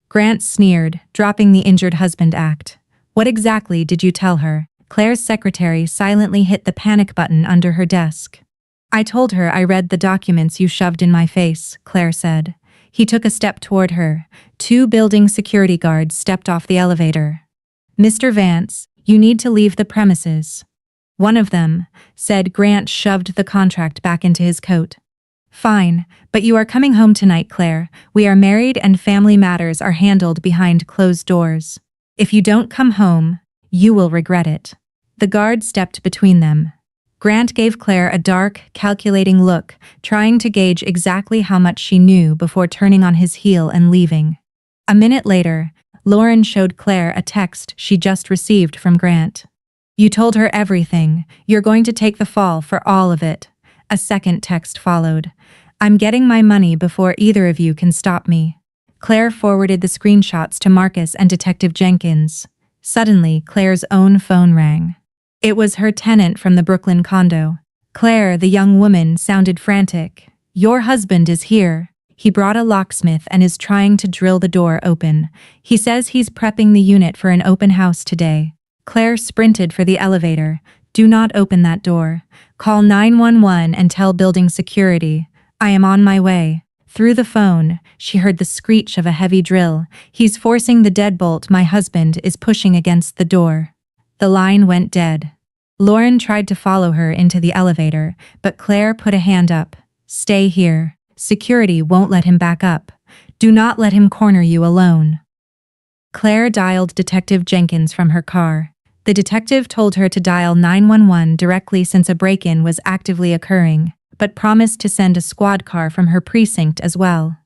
Speaker 1: Grant sneered, dropping the injured husband act. What exactly did you tell her? Claire's secretary silently hit the panic button under her desk. I told her I read the documents you shoved in my face, Claire said. He took a step toward her. 2 building security guards stepped off the elevator. Mr. Vance, you need to leave the premises. One of them, said. Grant shoved the contract back into his coat. Fine, but you are coming home tonight, Claire. We are married and family matters are handled behind closed doors. If you don't come home, you will regret it. The guard stepped between them. Grant gave Claire a dark, calculating look, trying to gauge exactly how much she knew before turning on his heel and leaving. A minute later, Lauren showed Claire a text she just received from Grant. You told her everything. You're going to take the fall for all of it. A second text followed. I'm getting my money before either of you can stop me. Claire forwarded the screenshots to Marcus and Detective Jenkins. Suddenly, Claire's own phone rang. It was her tenant from the Brooklyn condo. Claire, the young woman, sounded frantic. Your husband is here. He brought a locksmith and is trying to drill the door open. He says he's prepping the unit for an open house today. Claire sprinted for the elevator. Do not open that door. Call 911 and tell building security. I am on my way. Through the phone, she heard the screech of a heavy drill. He's forcing the deadbolt my husband is pushing against the door. The line went dead. Lauren tried to follow her into the elevator, but Claire put a hand up. Stay here. Security won't let him back up. Do not let him corner you alone. Claire dialed Detective Jenkins from her car. The detective told her to dial 911 directly since a break-in was actively occurring, but promised to send a squad car from her precinct as well.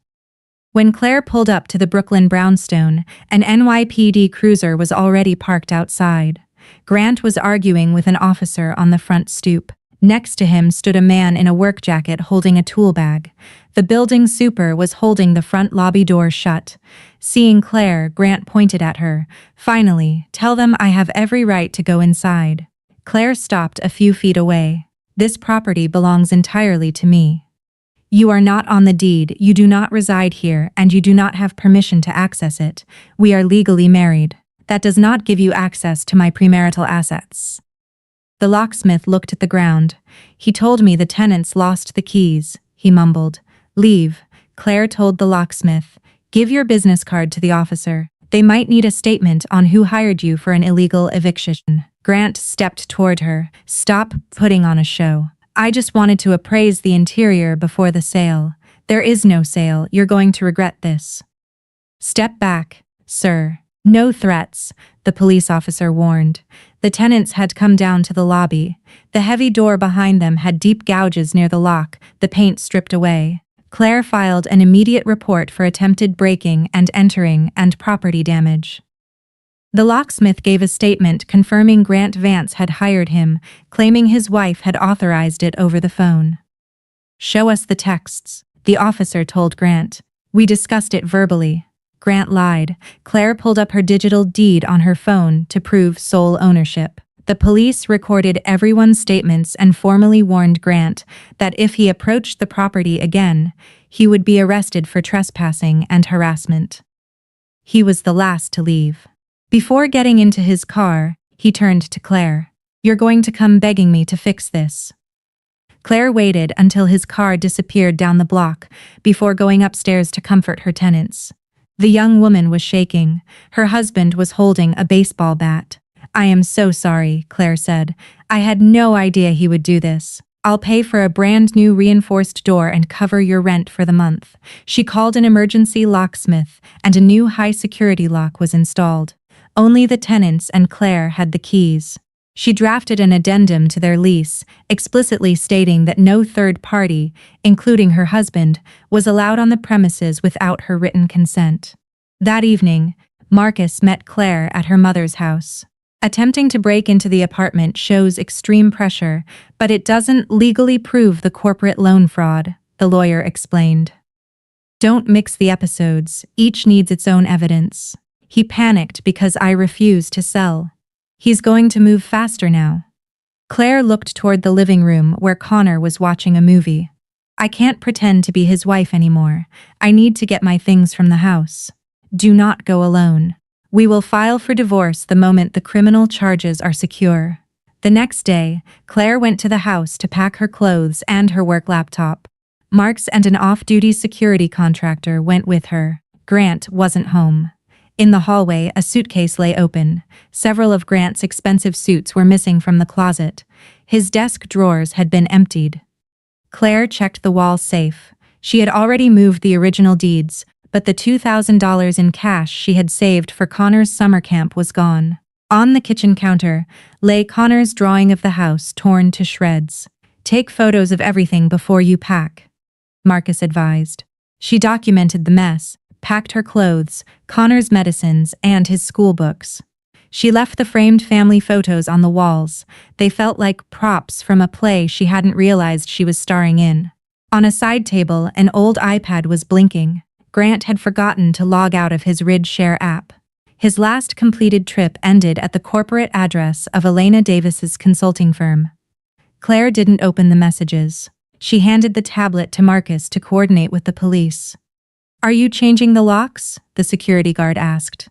Speaker 1: When Claire pulled up to the Brooklyn brownstone, an NYPD cruiser was already parked outside. Grant was arguing with an officer on the front stoop. Next to him stood a man in a work jacket holding a tool bag. The building super was holding the front lobby door shut. Seeing Claire, Grant pointed at her. Finally, tell them I have every right to go inside. Claire stopped a few feet away. This property belongs entirely to me. You are not on the deed, you do not reside here, and you do not have permission to access it. We are legally married. That does not give you access to my premarital assets. The locksmith looked at the ground. He told me the tenants lost the keys, he mumbled. Leave, Claire told the locksmith. Give your business card to the officer. They might need a statement on who hired you for an illegal eviction. Grant stepped toward her. Stop putting on a show. I just wanted to appraise the interior before the sale. There is no sale, you're going to regret this. Step back, sir. No threats, the police officer warned. The tenants had come down to the lobby. The heavy door behind them had deep gouges near the lock, the paint stripped away. Claire filed an immediate report for attempted breaking and entering and property damage. The locksmith gave a statement confirming Grant Vance had hired him, claiming his wife had authorized it over the phone. Show us the texts, the officer told Grant. We discussed it verbally. Grant lied. Claire pulled up her digital deed on her phone to prove sole ownership. The police recorded everyone's statements and formally warned Grant that if he approached the property again, he would be arrested for trespassing and harassment. He was the last to leave. Before getting into his car, he turned to Claire. You're going to come begging me to fix this. Claire waited until his car disappeared down the block before going upstairs to comfort her tenants. The young woman was shaking. Her husband was holding a baseball bat. I am so sorry, Claire said. I had no idea he would do this. I'll pay for a brand new reinforced door and cover your rent for the month. She called an emergency locksmith, and a new high-security lock was installed. Only the tenants and Claire had the keys. She drafted an addendum to their lease, explicitly stating that no third party, including her husband, was allowed on the premises without her written consent. That evening, Marcus met Claire at her mother's house. Attempting to break into the apartment shows extreme pressure, but it doesn't legally prove the corporate loan fraud, the lawyer explained. Don't mix the episodes, each needs its own evidence. He panicked because I refused to sell. He's going to move faster now. Claire looked toward the living room where Connor was watching a movie. I can't pretend to be his wife anymore. I need to get my things from the house. Do not go alone. We will file for divorce the moment the criminal charges are secure. The next day, Claire went to the house to pack her clothes and her work laptop. Marks and an off-duty security contractor went with her. Grant wasn't home. In the hallway, a suitcase lay open. Several of Grant's expensive suits were missing from the closet. His desk drawers had been emptied. Claire checked the wall safe. She had already moved the original deeds, but the $2,000 in cash she had saved for Connor's summer camp was gone. On the kitchen counter lay Connor's drawing of the house torn to shreds. "Take photos of everything before you pack," Marcus advised. She documented the mess, packed her clothes, Connor's medicines, and his school books. She left the framed family photos on the walls. They felt like props from a play she hadn't realized she was starring in. On a side table, an old iPad was blinking. Grant had forgotten to log out of his RidShare app. His last completed trip ended at the corporate address of Elena Davis's consulting firm. Claire didn't open the messages. She handed the tablet to Marcus to coordinate with the police. "Are you changing the locks?" the security guard asked.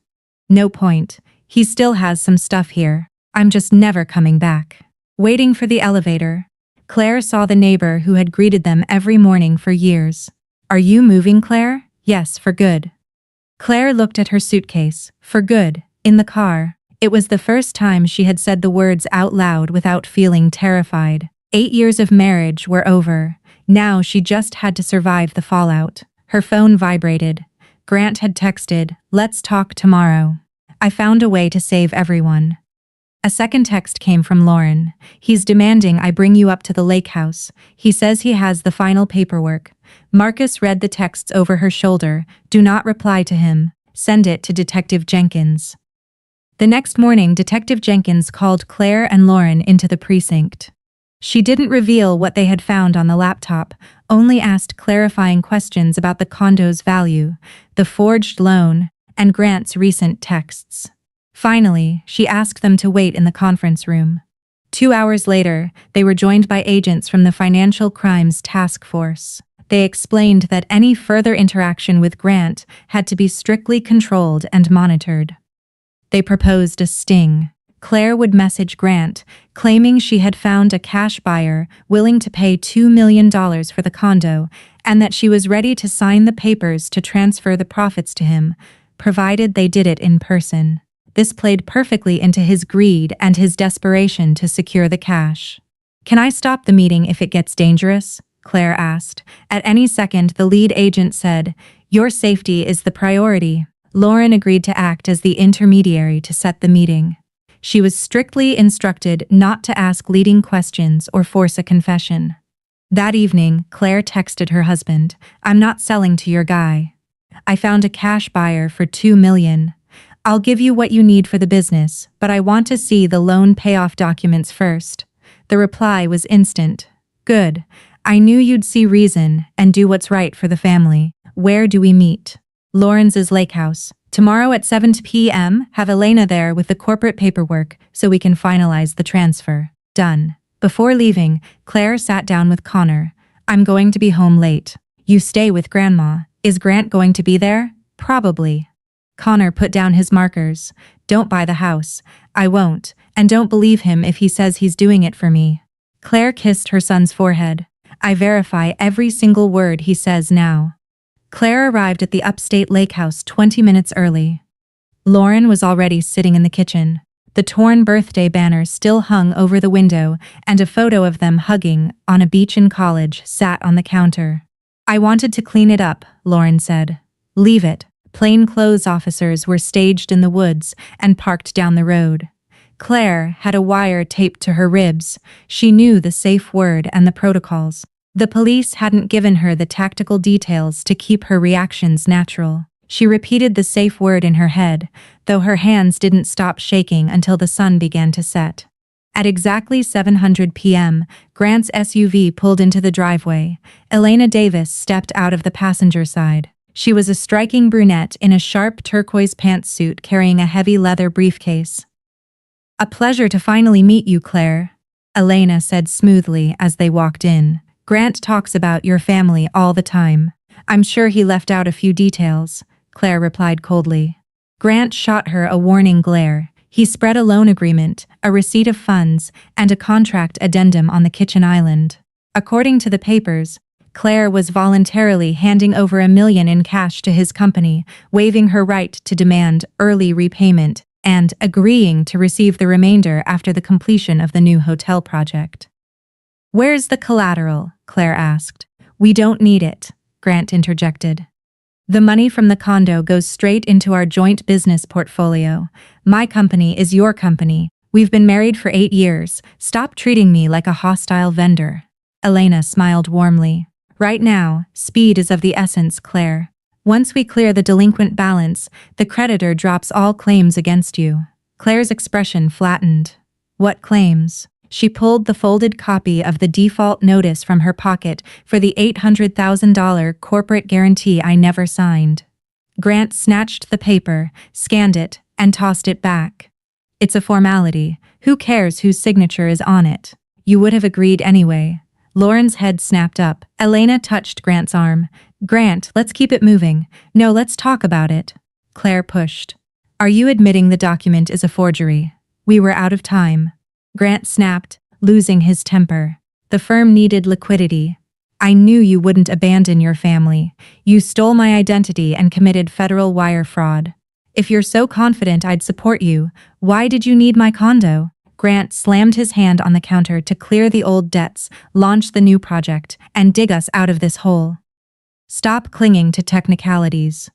Speaker 1: "No point. He still has some stuff here. I'm just never coming back." Waiting for the elevator, Claire saw the neighbor who had greeted them every morning for years. "Are you moving, Claire?" "Yes, for good." Claire looked at her suitcase. "For good," in the car. It was the first time she had said the words out loud without feeling terrified. 8 years of marriage were over. Now she just had to survive the fallout. Her phone vibrated. Grant had texted, "Let's talk tomorrow. I found a way to save everyone." A second text came from Lauren. "He's demanding I bring you up to the lake house. He says he has the final paperwork." Marcus read the texts over her shoulder. "Do not reply to him. Send it to Detective Jenkins." The next morning, Detective Jenkins called Claire and Lauren into the precinct. She didn't reveal what they had found on the laptop, only asked clarifying questions about the condo's value, the forged loan, and Grant's recent texts. Finally, she asked them to wait in the conference room. 2 hours later, they were joined by agents from the Financial Crimes Task Force. They explained that any further interaction with Grant had to be strictly controlled and monitored. They proposed a sting. Claire would message Grant, claiming she had found a cash buyer willing to pay $2 million for the condo, and that she was ready to sign the papers to transfer the profits to him, provided they did it in person. This played perfectly into his greed and his desperation to secure the cash. "Can I stop the meeting if it gets dangerous?" Claire asked. At any second, the lead agent said, "Your safety is the priority." Lauren agreed to act as the intermediary to set the meeting. She was strictly instructed not to ask leading questions or force a confession. That evening, Claire texted her husband, "I'm not selling to your guy. I found a cash buyer for $2 million. I'll give you what you need for the business, but I want to see the loan payoff documents first." The reply was instant. "Good. I knew you'd see reason and do what's right for the family. Where do we meet?" "Lawrence's lake house. Tomorrow at 7 p.m., have Elena there with the corporate paperwork so we can finalize the transfer." "Done." Before leaving, Claire sat down with Connor. "I'm going to be home late. You stay with Grandma. Is Grant going to be there?" "Probably." Connor put down his markers. "Don't buy the house. I won't, and don't believe him if he says he's doing it for me." Claire kissed her son's forehead. "I verify every single word he says now." Claire arrived at the upstate lake house 20 minutes early. Lauren was already sitting in the kitchen. The torn birthday banner still hung over the window, and a photo of them hugging on a beach in college sat on the counter. "I wanted to clean it up," Lauren said. "Leave it." Plainclothes officers were staged in the woods and parked down the road. Claire had a wire taped to her ribs. She knew the safe word and the protocols. The police hadn't given her the tactical details to keep her reactions natural. She repeated the safe word in her head, though her hands didn't stop shaking until the sun began to set. At exactly 7:00 p.m., Grant's SUV pulled into the driveway. Elena Davis stepped out of the passenger side. She was a striking brunette in a sharp turquoise pantsuit carrying a heavy leather briefcase. "A pleasure to finally meet you, Claire," Elena said smoothly as they walked in. "Grant talks about your family all the time. I'm sure he left out a few details," Claire replied coldly. Grant shot her a warning glare. He spread a loan agreement, a receipt of funds, and a contract addendum on the kitchen island. According to the papers, Claire was voluntarily handing over $1 million in cash to his company, waiving her right to demand early repayment, and agreeing to receive the remainder after the completion of the new hotel project. "Where's the collateral?" Claire asked. "We don't need it," Grant interjected. "The money from the condo goes straight into our joint business portfolio. My company is your company. We've been married for 8 years. Stop treating me like a hostile vendor." Elena smiled warmly. "Right now, speed is of the essence, Claire. Once we clear the delinquent balance, the creditor drops all claims against you." Claire's expression flattened. "What claims?" She pulled the folded copy of the default notice from her pocket for the $800,000 corporate guarantee I never signed. Grant snatched the paper, scanned it, and tossed it back. "It's a formality. Who cares whose signature is on it? You would have agreed anyway." Lauren's head snapped up. Elena touched Grant's arm. "Grant, let's keep it moving. No, let's talk about it." Claire pushed. "Are you admitting the document is a forgery?" "We were out of time." Grant snapped, losing his temper. "The firm needed liquidity. I knew you wouldn't abandon your family. You stole my identity and committed federal wire fraud. If you're so confident I'd support you, why did you need my condo?" Grant slammed his hand on the counter to clear the old debts, launch the new project, and dig us out of this hole. "Stop clinging to technicalities.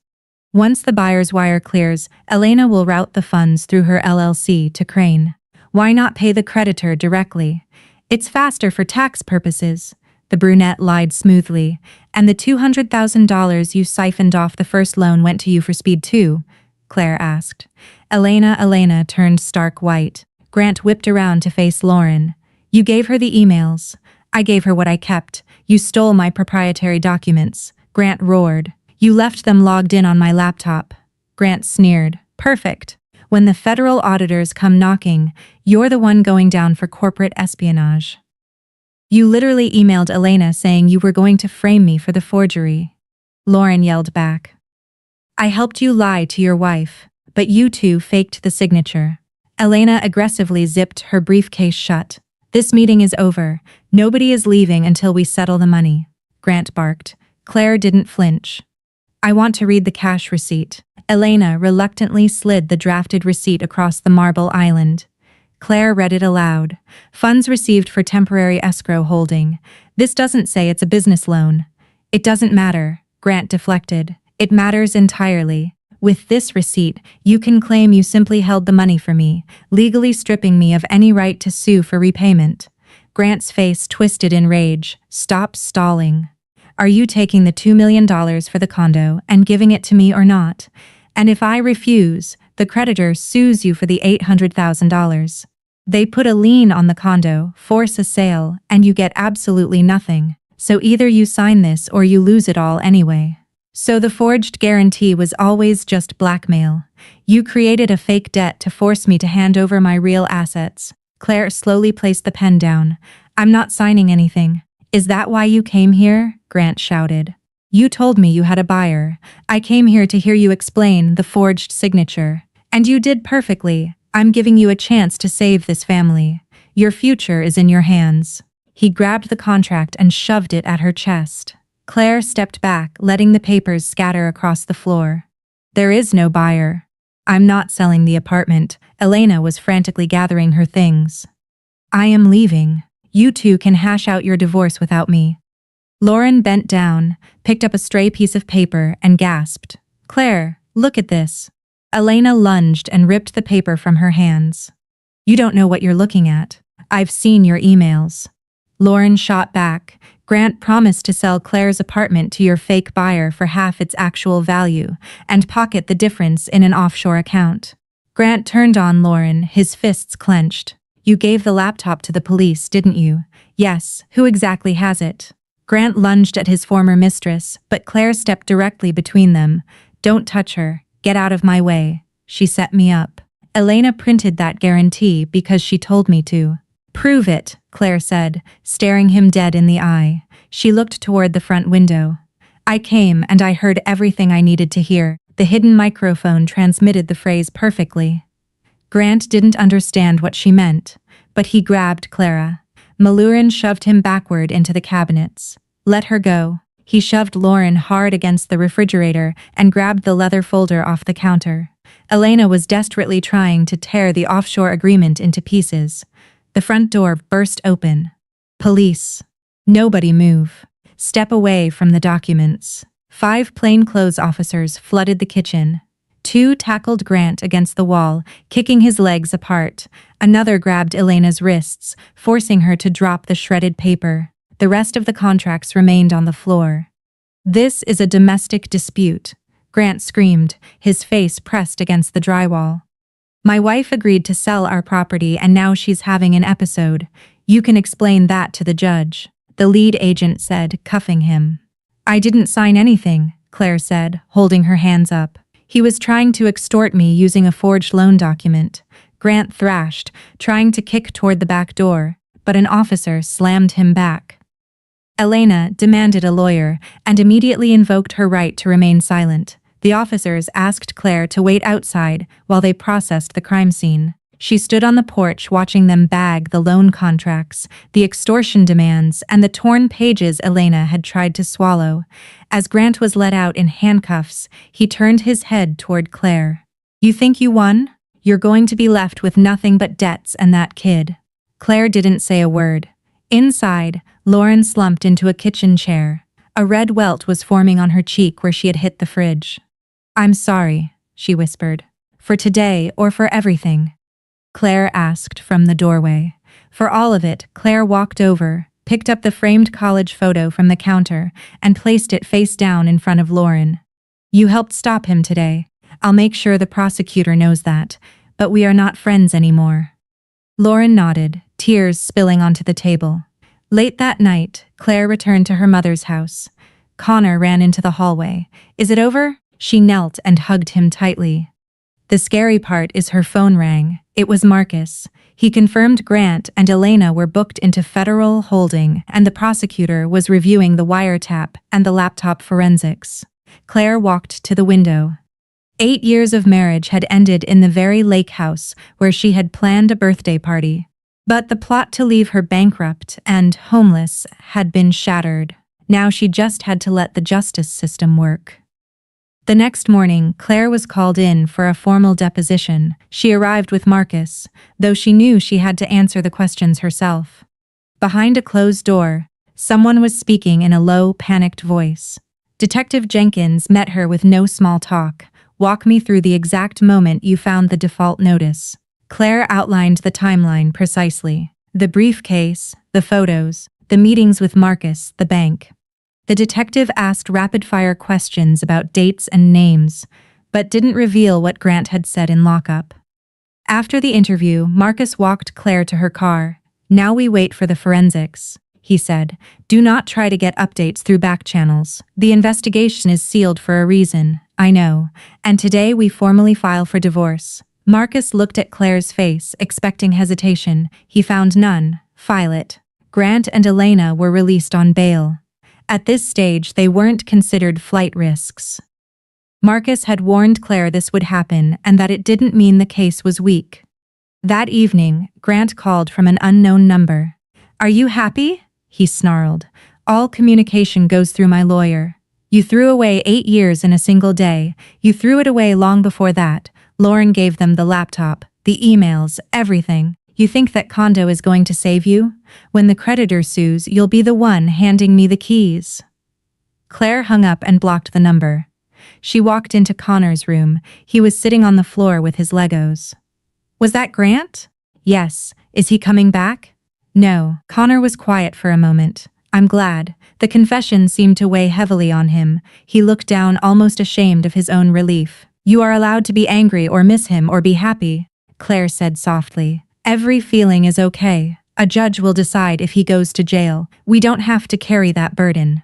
Speaker 1: Once the buyer's wire clears, Elena will route the funds through her LLC to Crane. Why not pay the creditor directly? It's faster for tax purposes." The brunette lied smoothly. "And the $200,000 you siphoned off the first loan went to you for speed too?" Claire asked. Elena turned stark white. Grant whipped around to face Lauren. "You gave her the emails. I gave her what I kept. You stole my proprietary documents." Grant roared. "You left them logged in on my laptop." Grant sneered. "Perfect. When the federal auditors come knocking, you're the one going down for corporate espionage." "You literally emailed Elena saying you were going to frame me for the forgery." Lauren yelled back. "I helped you lie to your wife, but you two faked the signature." Elena aggressively zipped her briefcase shut. "This meeting is over. Nobody is leaving until we settle the money," Grant barked. Claire didn't flinch. "I want to read the cash receipt." Elena reluctantly slid the drafted receipt across the marble island. Claire read it aloud. "Funds received for temporary escrow holding. This doesn't say it's a business loan." "It doesn't matter," Grant deflected. "It matters entirely. With this receipt, you can claim you simply held the money for me, legally stripping me of any right to sue for repayment." Grant's face twisted in rage. "Stop stalling. Are you taking the $2 million for the condo and giving it to me or not? And if I refuse, the creditor sues you for the $800,000. They put a lien on the condo, force a sale, and you get absolutely nothing. So either you sign this or you lose it all anyway." "So the forged guarantee was always just blackmail. You created a fake debt to force me to hand over my real assets." Claire slowly placed the pen down. "I'm not signing anything." "Is that why you came here?" Grant shouted. "You told me you had a buyer. I came here to hear you explain the forged signature. And you did perfectly. I'm giving you a chance to save this family. Your future is in your hands." He grabbed the contract and shoved it at her chest. Claire stepped back, letting the papers scatter across the floor. "There is no buyer. I'm not selling the apartment." Elena was frantically gathering her things. "I am leaving. You two can hash out your divorce without me." Lauren bent down, picked up a stray piece of paper, and gasped. "Claire, look at this." Elena lunged and ripped the paper from her hands. "You don't know what you're looking at. I've seen your emails." Lauren shot back. "Grant promised to sell Claire's apartment to your fake buyer for half its actual value and pocket the difference in an offshore account." Grant turned on Lauren, his fists clenched. "You gave the laptop to the police, didn't you?" "Yes, who exactly has it?" Grant lunged at his former mistress, but Claire stepped directly between them. "Don't touch her. Get out of my way. She set me up. Elena printed that guarantee because she told me to." "Prove it," Claire said, staring him dead in the eye. She looked toward the front window. "I came and I heard everything I needed to hear." The hidden microphone transmitted the phrase perfectly. Grant didn't understand what she meant, but he grabbed Clara. Malurin shoved him backward into the cabinets. Let her go. He shoved Lauren hard against the refrigerator and grabbed the leather folder off the counter. Elena was desperately trying to tear the offshore agreement into pieces. The front door burst open. Police. Nobody move. Step away from the documents. 5 plainclothes officers flooded the kitchen. 2 tackled Grant against the wall, kicking his legs apart. Another grabbed Elena's wrists, forcing her to drop the shredded paper. The rest of the contracts remained on the floor. "This is a domestic dispute," Grant screamed, his face pressed against the drywall. "My wife agreed to sell our property and now she's having an episode. You can explain that to the judge," the lead agent said, cuffing him. "I didn't sign anything," Claire said, holding her hands up. "He was trying to extort me using a forged loan document," Grant thrashed, trying to kick toward the back door, but an officer slammed him back. Elena demanded a lawyer and immediately invoked her right to remain silent. The officers asked Claire to wait outside while they processed the crime scene. She stood on the porch watching them bag the loan contracts, the extortion demands, and the torn pages Elena had tried to swallow. As Grant was let out in handcuffs, he turned his head toward Claire. "You think you won? You're going to be left with nothing but debts and that kid." Claire didn't say a word. Inside, Lauren slumped into a kitchen chair. A red welt was forming on her cheek where she had hit the fridge. "I'm sorry," she whispered. "For today or for everything?" Claire asked from the doorway. For all of it, Claire walked over, picked up the framed college photo from the counter, and placed it face down in front of Lauren. "You helped stop him today. I'll make sure the prosecutor knows that, but we are not friends anymore." Lauren nodded, tears spilling onto the table. Late that night, Claire returned to her mother's house. Connor ran into the hallway. "Is it over?" She knelt and hugged him tightly. The scary part is her phone rang. It was Marcus. He confirmed Grant and Elena were booked into federal holding, and the prosecutor was reviewing the wiretap and the laptop forensics. Claire walked to the window. 8 years of marriage had ended in the very lake house where she had planned a birthday party. But the plot to leave her bankrupt and homeless had been shattered. Now she just had to let the justice system work. The next morning, Claire was called in for a formal deposition. She arrived with Marcus, though she knew she had to answer the questions herself. Behind a closed door, someone was speaking in a low, panicked voice. Detective Jenkins met her with no small talk. "Walk me through the exact moment you found the default notice." Claire outlined the timeline precisely. The briefcase, the photos, the meetings with Marcus, the bank. The detective asked rapid-fire questions about dates and names, but didn't reveal what Grant had said in lockup. After the interview, Marcus walked Claire to her car. "Now we wait for the forensics," he said. "Do not try to get updates through back channels. The investigation is sealed for a reason, I know, and today we formally file for divorce." Marcus looked at Claire's face, expecting hesitation. He found none. "File it." Grant and Elena were released on bail. At this stage, they weren't considered flight risks. Marcus had warned Claire this would happen and that it didn't mean the case was weak. That evening, Grant called from an unknown number. "Are you happy?" he snarled. "All communication goes through my lawyer. You threw away 8 years in a single day. You threw it away long before that." Lauren gave them the laptop, the emails, everything. "You think that condo is going to save you? When the creditor sues, you'll be the one handing me the keys." Claire hung up and blocked the number. She walked into Connor's room. He was sitting on the floor with his Legos. "Was that Grant?" "Yes. Is he coming back?" "No." Connor was quiet for a moment. "I'm glad." The confession seemed to weigh heavily on him. He looked down, almost ashamed of his own relief. "You are allowed to be angry or miss him or be happy," Claire said softly. "Every feeling is okay. A judge will decide if he goes to jail. We don't have to carry that burden."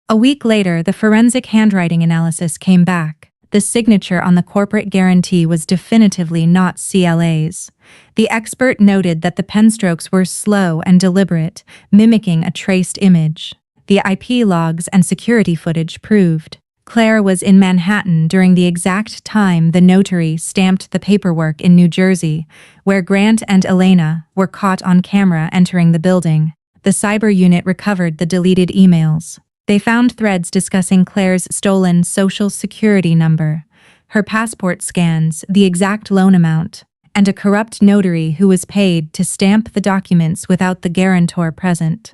Speaker 1: A week later, the forensic handwriting analysis came back. The signature on the corporate guarantee was definitively not CLA's. The expert noted that the pen strokes were slow and deliberate, mimicking a traced image. The IP logs and security footage proved Claire was in Manhattan during the exact time the notary stamped the paperwork in New Jersey, where Grant and Elena were caught on camera entering the building. The cyber unit recovered the deleted emails. They found threads discussing Claire's stolen social security number, her passport scans, the exact loan amount, and a corrupt notary who was paid to stamp the documents without the guarantor present.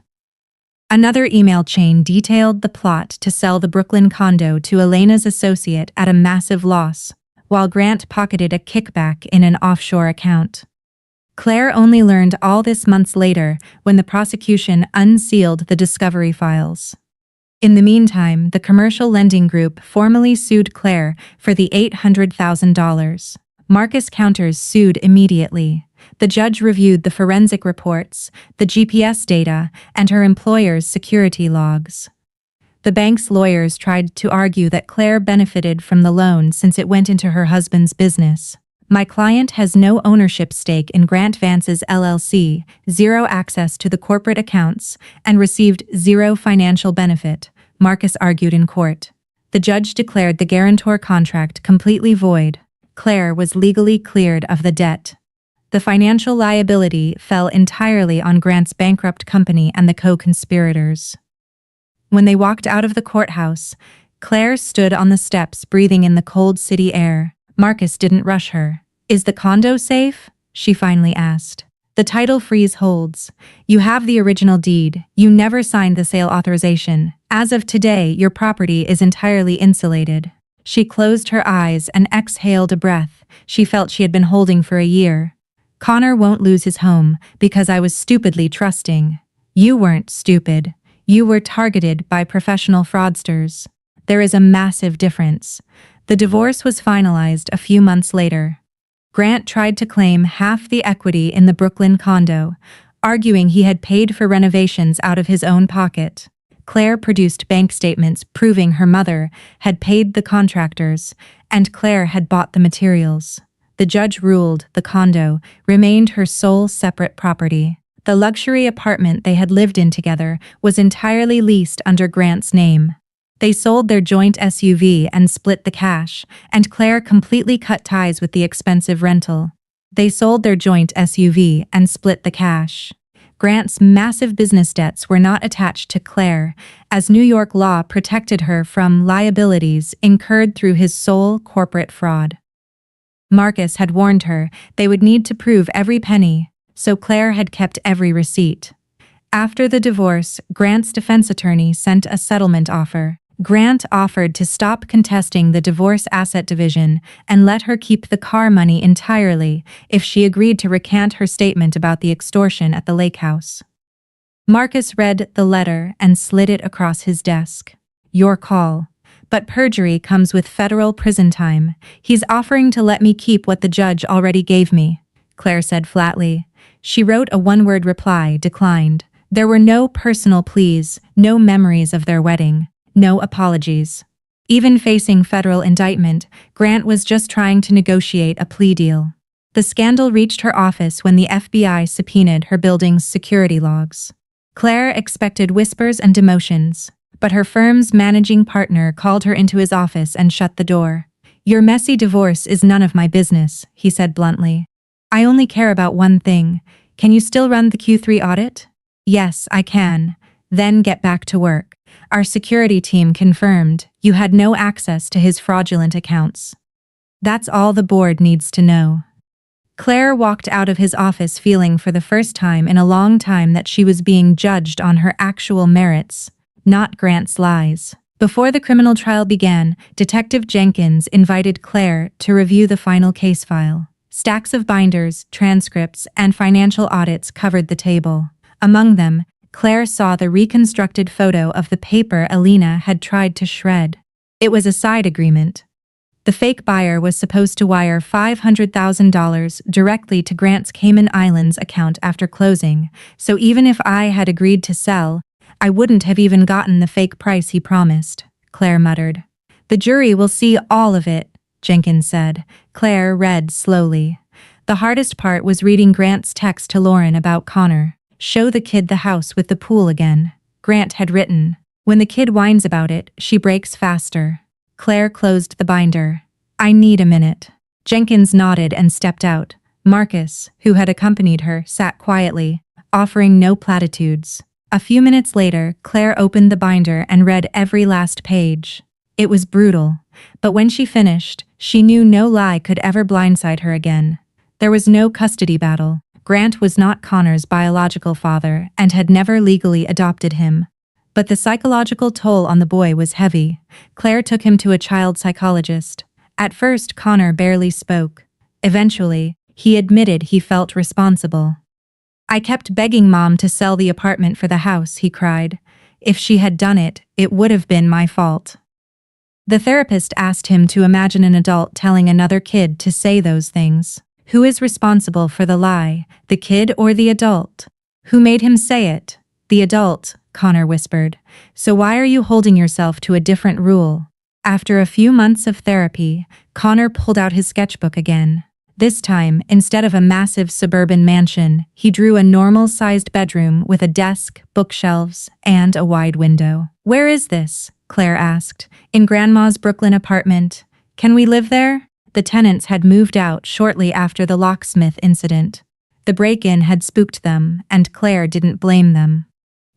Speaker 1: Another email chain detailed the plot to sell the Brooklyn condo to Elena's associate at a massive loss, while Grant pocketed a kickback in an offshore account. Claire only learned all this months later when the prosecution unsealed the discovery files. In the meantime, the commercial lending group formally sued Claire for the $800,000. Marcus Counters sued immediately. The judge reviewed the forensic reports, the GPS data, and her employer's security logs. The bank's lawyers tried to argue that Claire benefited from the loan since it went into her husband's business. My client has no ownership stake in Grant Vance's LLC, zero access to the corporate accounts, and received zero financial benefit, Marcus argued in court. The judge declared the guarantor contract completely void. Claire was legally cleared of the debt. The financial liability fell entirely on Grant's bankrupt company and the co-conspirators. When they walked out of the courthouse, Claire stood on the steps breathing in the cold city air. Marcus didn't rush her. "Is the condo safe?" she finally asked. "The title freeze holds. You have the original deed. You never signed the sale authorization. As of today, your property is entirely insulated." She closed her eyes and exhaled a breath she felt she had been holding for a year. "Connor won't lose his home because I was stupidly trusting. You weren't stupid. You were targeted by professional fraudsters. There is a massive difference." The divorce was finalized a few months later. Grant tried to claim half the equity in the Brooklyn condo, arguing he had paid for renovations out of his own pocket. Claire produced bank statements proving her mother had paid the contractors, and Claire had bought the materials. The judge ruled the condo remained her sole separate property. The luxury apartment they had lived in together was entirely leased under Grant's name. They sold their joint SUV and split the cash, and Claire completely cut ties with the expensive rental. They sold their joint SUV and split the cash. Grant's massive business debts were not attached to Claire, as New York law protected her from liabilities incurred through his sole corporate fraud. Marcus had warned her they would need to prove every penny, so Claire had kept every receipt. After the divorce, Grant's defense attorney sent a settlement offer. Grant offered to stop contesting the divorce asset division and let her keep the car money entirely if she agreed to recant her statement about the extortion at the lake house. Marcus read the letter and slid it across his desk. "Your call. But perjury comes with federal prison time. He's offering to let me keep what the judge already gave me," Claire said flatly. She wrote a one-word reply, declined. There were no personal pleas, no memories of their wedding. No apologies. Even facing federal indictment, Grant was just trying to negotiate a plea deal. The scandal reached her office when the FBI subpoenaed her building's security logs. Claire expected whispers and demotions, but her firm's managing partner called her into his office and shut the door. "Your messy divorce is none of my business," he said bluntly. "I only care about one thing. Can you still run the Q3 audit?" "Yes, I can." "Then get back to work. Our security team confirmed you had no access to his fraudulent accounts. That's all the board needs to know." Claire walked out of his office feeling for the first time in a long time that she was being judged on her actual merits, not Grant's lies. Before the criminal trial began, Detective Jenkins invited Claire to review the final case file. Stacks of binders, transcripts, and financial audits covered the table. Among them, Claire saw the reconstructed photo of the paper Elena had tried to shred. It was a side agreement. The fake buyer was supposed to wire $500,000 directly to Grant's Cayman Islands account after closing, so even if I had agreed to sell, I wouldn't have even gotten the fake price he promised, Claire muttered. "The jury will see all of it," Jenkins said. Claire read slowly. The hardest part was reading Grant's text to Lauren about Connor. "Show the kid the house with the pool again," Grant had written. "When the kid whines about it, she breaks faster." Claire closed the binder. "I need a minute." Jenkins nodded and stepped out. Marcus, who had accompanied her, sat quietly, offering no platitudes. A few minutes later, Claire opened the binder and read every last page. It was brutal, but when she finished, she knew no lie could ever blindside her again. There was no custody battle. Grant was not Connor's biological father and had never legally adopted him. But the psychological toll on the boy was heavy. Claire took him to a child psychologist. At first, Connor barely spoke. Eventually, he admitted he felt responsible. "I kept begging Mom to sell the apartment for the house," he cried. "If she had done it, it would have been my fault." The therapist asked him to imagine an adult telling another kid to say those things. Who is responsible for the lie, the kid or the adult? Who made him say it? The adult, Connor whispered. So why are you holding yourself to a different rule? After a few months of therapy, Connor pulled out his sketchbook again. This time, instead of a massive suburban mansion, he drew a normal-sized bedroom with a desk, bookshelves, and a wide window. "Where is this?" Claire asked. "In Grandma's Brooklyn apartment. Can we live there?" The tenants had moved out shortly after the locksmith incident. The break-in had spooked them, and Claire didn't blame them.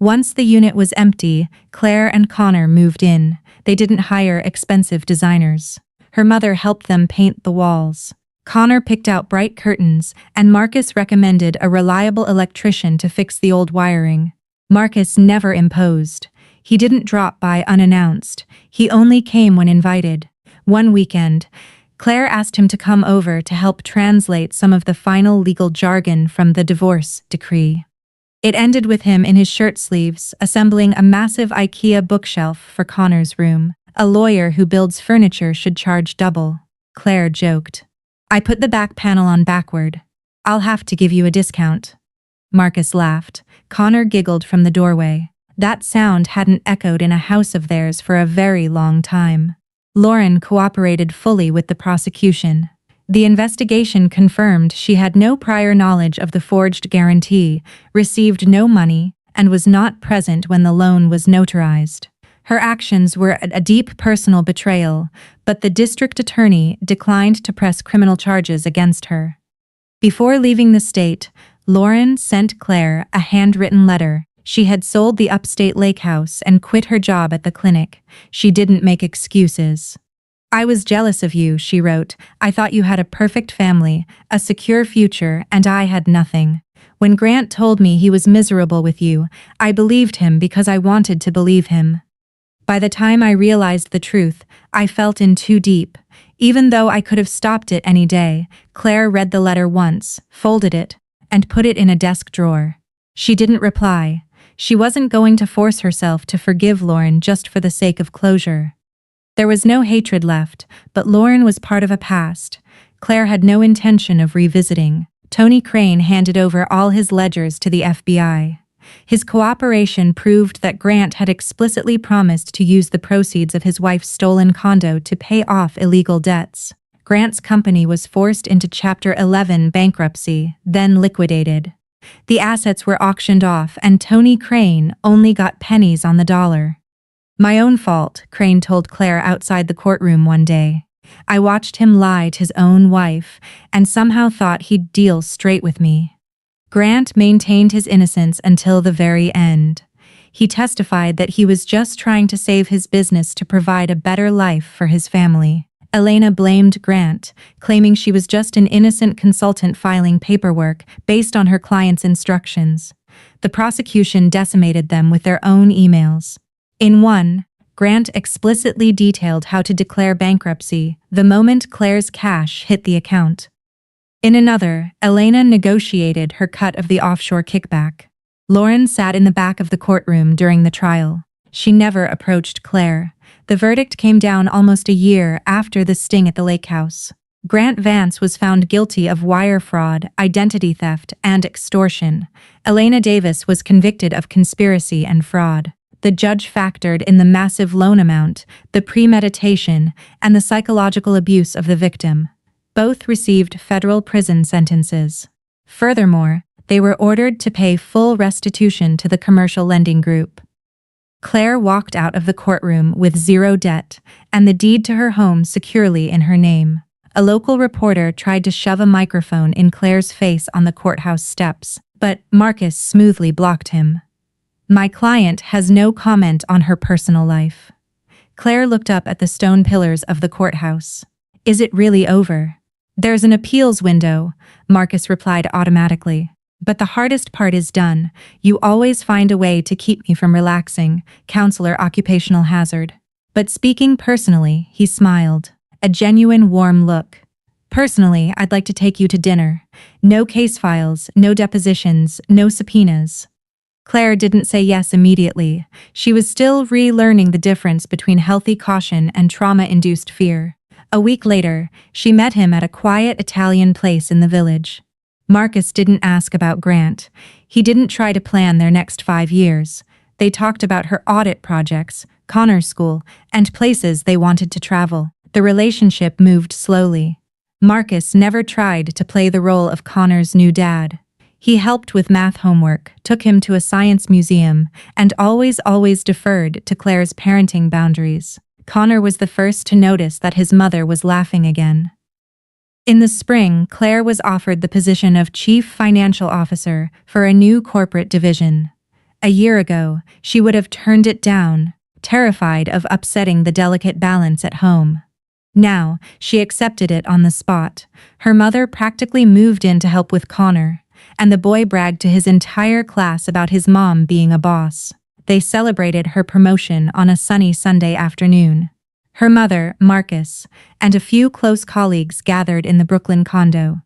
Speaker 1: Once the unit was empty, Claire and Connor moved in. They didn't hire expensive designers. Her mother helped them paint the walls. Connor picked out bright curtains, and Marcus recommended a reliable electrician to fix the old wiring. Marcus never imposed. He didn't drop by unannounced. He only came when invited. One weekend, Claire asked him to come over to help translate some of the final legal jargon from the divorce decree. It ended with him in his shirt sleeves, assembling a massive IKEA bookshelf for Connor's room. "A lawyer who builds furniture should charge double," Claire joked. "I put the back panel on backward. I'll have to give you a discount." Marcus laughed. Connor giggled from the doorway. That sound hadn't echoed in a house of theirs for a very long time. Lauren cooperated fully with the prosecution. The investigation confirmed she had no prior knowledge of the forged guarantee, received no money, and was not present when the loan was notarized. Her actions were a deep personal betrayal, but the district attorney declined to press criminal charges against her. Before leaving the state, Lauren sent Claire a handwritten letter. She had sold the upstate lake house and quit her job at the clinic. She didn't make excuses. "I was jealous of you," she wrote. "I thought you had a perfect family, a secure future, and I had nothing. When Grant told me he was miserable with you, I believed him because I wanted to believe him. By the time I realized the truth, I felt in too deep. Even though I could have stopped it any day." Claire read the letter once, folded it, and put it in a desk drawer. She didn't reply. She wasn't going to force herself to forgive Lauren just for the sake of closure. There was no hatred left, but Lauren was part of a past Claire had no intention of revisiting. Tony Crane handed over all his ledgers to the FBI. His cooperation proved that Grant had explicitly promised to use the proceeds of his wife's stolen condo to pay off illegal debts. Grant's company was forced into Chapter 11 bankruptcy, then liquidated. The assets were auctioned off, and Tony Crane only got pennies on the dollar. "My own fault," Crane told Claire outside the courtroom one day. "I watched him lie to his own wife, and somehow thought he'd deal straight with me." Grant maintained his innocence until the very end. He testified that he was just trying to save his business to provide a better life for his family. Elena blamed Grant, claiming she was just an innocent consultant filing paperwork based on her client's instructions. The prosecution decimated them with their own emails. In one, Grant explicitly detailed how to declare bankruptcy the moment Claire's cash hit the account. In another, Elena negotiated her cut of the offshore kickback. Lauren sat in the back of the courtroom during the trial. She never approached Claire. The verdict came down almost a year after the sting at the lake house. Grant Vance was found guilty of wire fraud, identity theft, and extortion. Elena Davis was convicted of conspiracy and fraud. The judge factored in the massive loan amount, the premeditation, and the psychological abuse of the victim. Both received federal prison sentences. Furthermore, they were ordered to pay full restitution to the commercial lending group. Claire walked out of the courtroom with zero debt and the deed to her home securely in her name. A local reporter tried to shove a microphone in Claire's face on the courthouse steps, but Marcus smoothly blocked him. My client has no comment on her personal life. Claire looked up at the stone pillars of the courthouse. Is it really over? There's an appeals window, Marcus replied automatically. But the hardest part is done. You always find a way to keep me from relaxing, Counselor Occupational Hazard. But speaking personally, he smiled. A genuine warm look. Personally, I'd like to take you to dinner. No case files, no depositions, no subpoenas. Claire didn't say yes immediately. She was still relearning the difference between healthy caution and trauma-induced fear. A week later, she met him at a quiet Italian place in the village. Marcus didn't ask about Grant. He didn't try to plan their next 5 years. They talked about her audit projects, Connor's school, and places they wanted to travel. The relationship moved slowly. Marcus never tried to play the role of Connor's new dad. He helped with math homework, took him to a science museum, and always deferred to Claire's parenting boundaries. Connor was the first to notice that his mother was laughing again. In the spring, Claire was offered the position of Chief Financial Officer for a new corporate division. A year ago, she would have turned it down, terrified of upsetting the delicate balance at home. Now, she accepted it on the spot. Her mother practically moved in to help with Connor, and the boy bragged to his entire class about his mom being a boss. They celebrated her promotion on a sunny Sunday afternoon. Her mother, Marcus, and a few close colleagues gathered in the Brooklyn condo.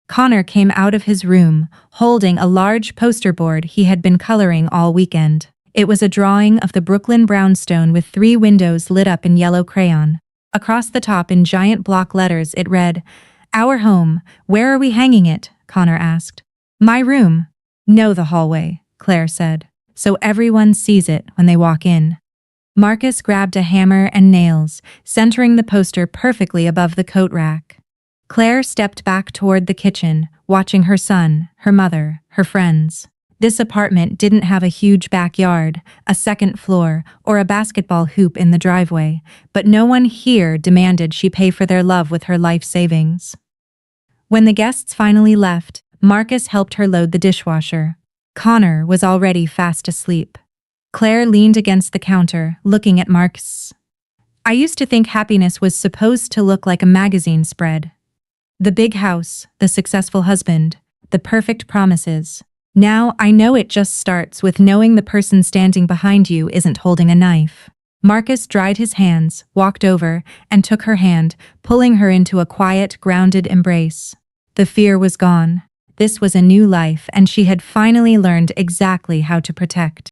Speaker 1: Connor came out of his room, holding a large poster board he had been coloring all weekend. It was a drawing of the Brooklyn brownstone with 3 windows lit up in yellow crayon. Across the top in giant block letters it read, "Our home, where are we hanging it?" Connor asked. "My room." "No, the hallway," Claire said, "so everyone sees it when they walk in." Marcus grabbed a hammer and nails, centering the poster perfectly above the coat rack. Claire stepped back toward the kitchen, watching her son, her mother, her friends. This apartment didn't have a huge backyard, a second floor, or a basketball hoop in the driveway, but no one here demanded she pay for their love with her life savings. When the guests finally left, Marcus helped her load the dishwasher. Connor was already fast asleep. Claire leaned against the counter, looking at Marcus. "I used to think happiness was supposed to look like a magazine spread. The big house, the successful husband, the perfect promises. Now I know it just starts with knowing the person standing behind you isn't holding a knife." Marcus dried his hands, walked over, and took her hand, pulling her into a quiet, grounded embrace. The fear was gone. This was a new life, and she had finally learned exactly how to protect.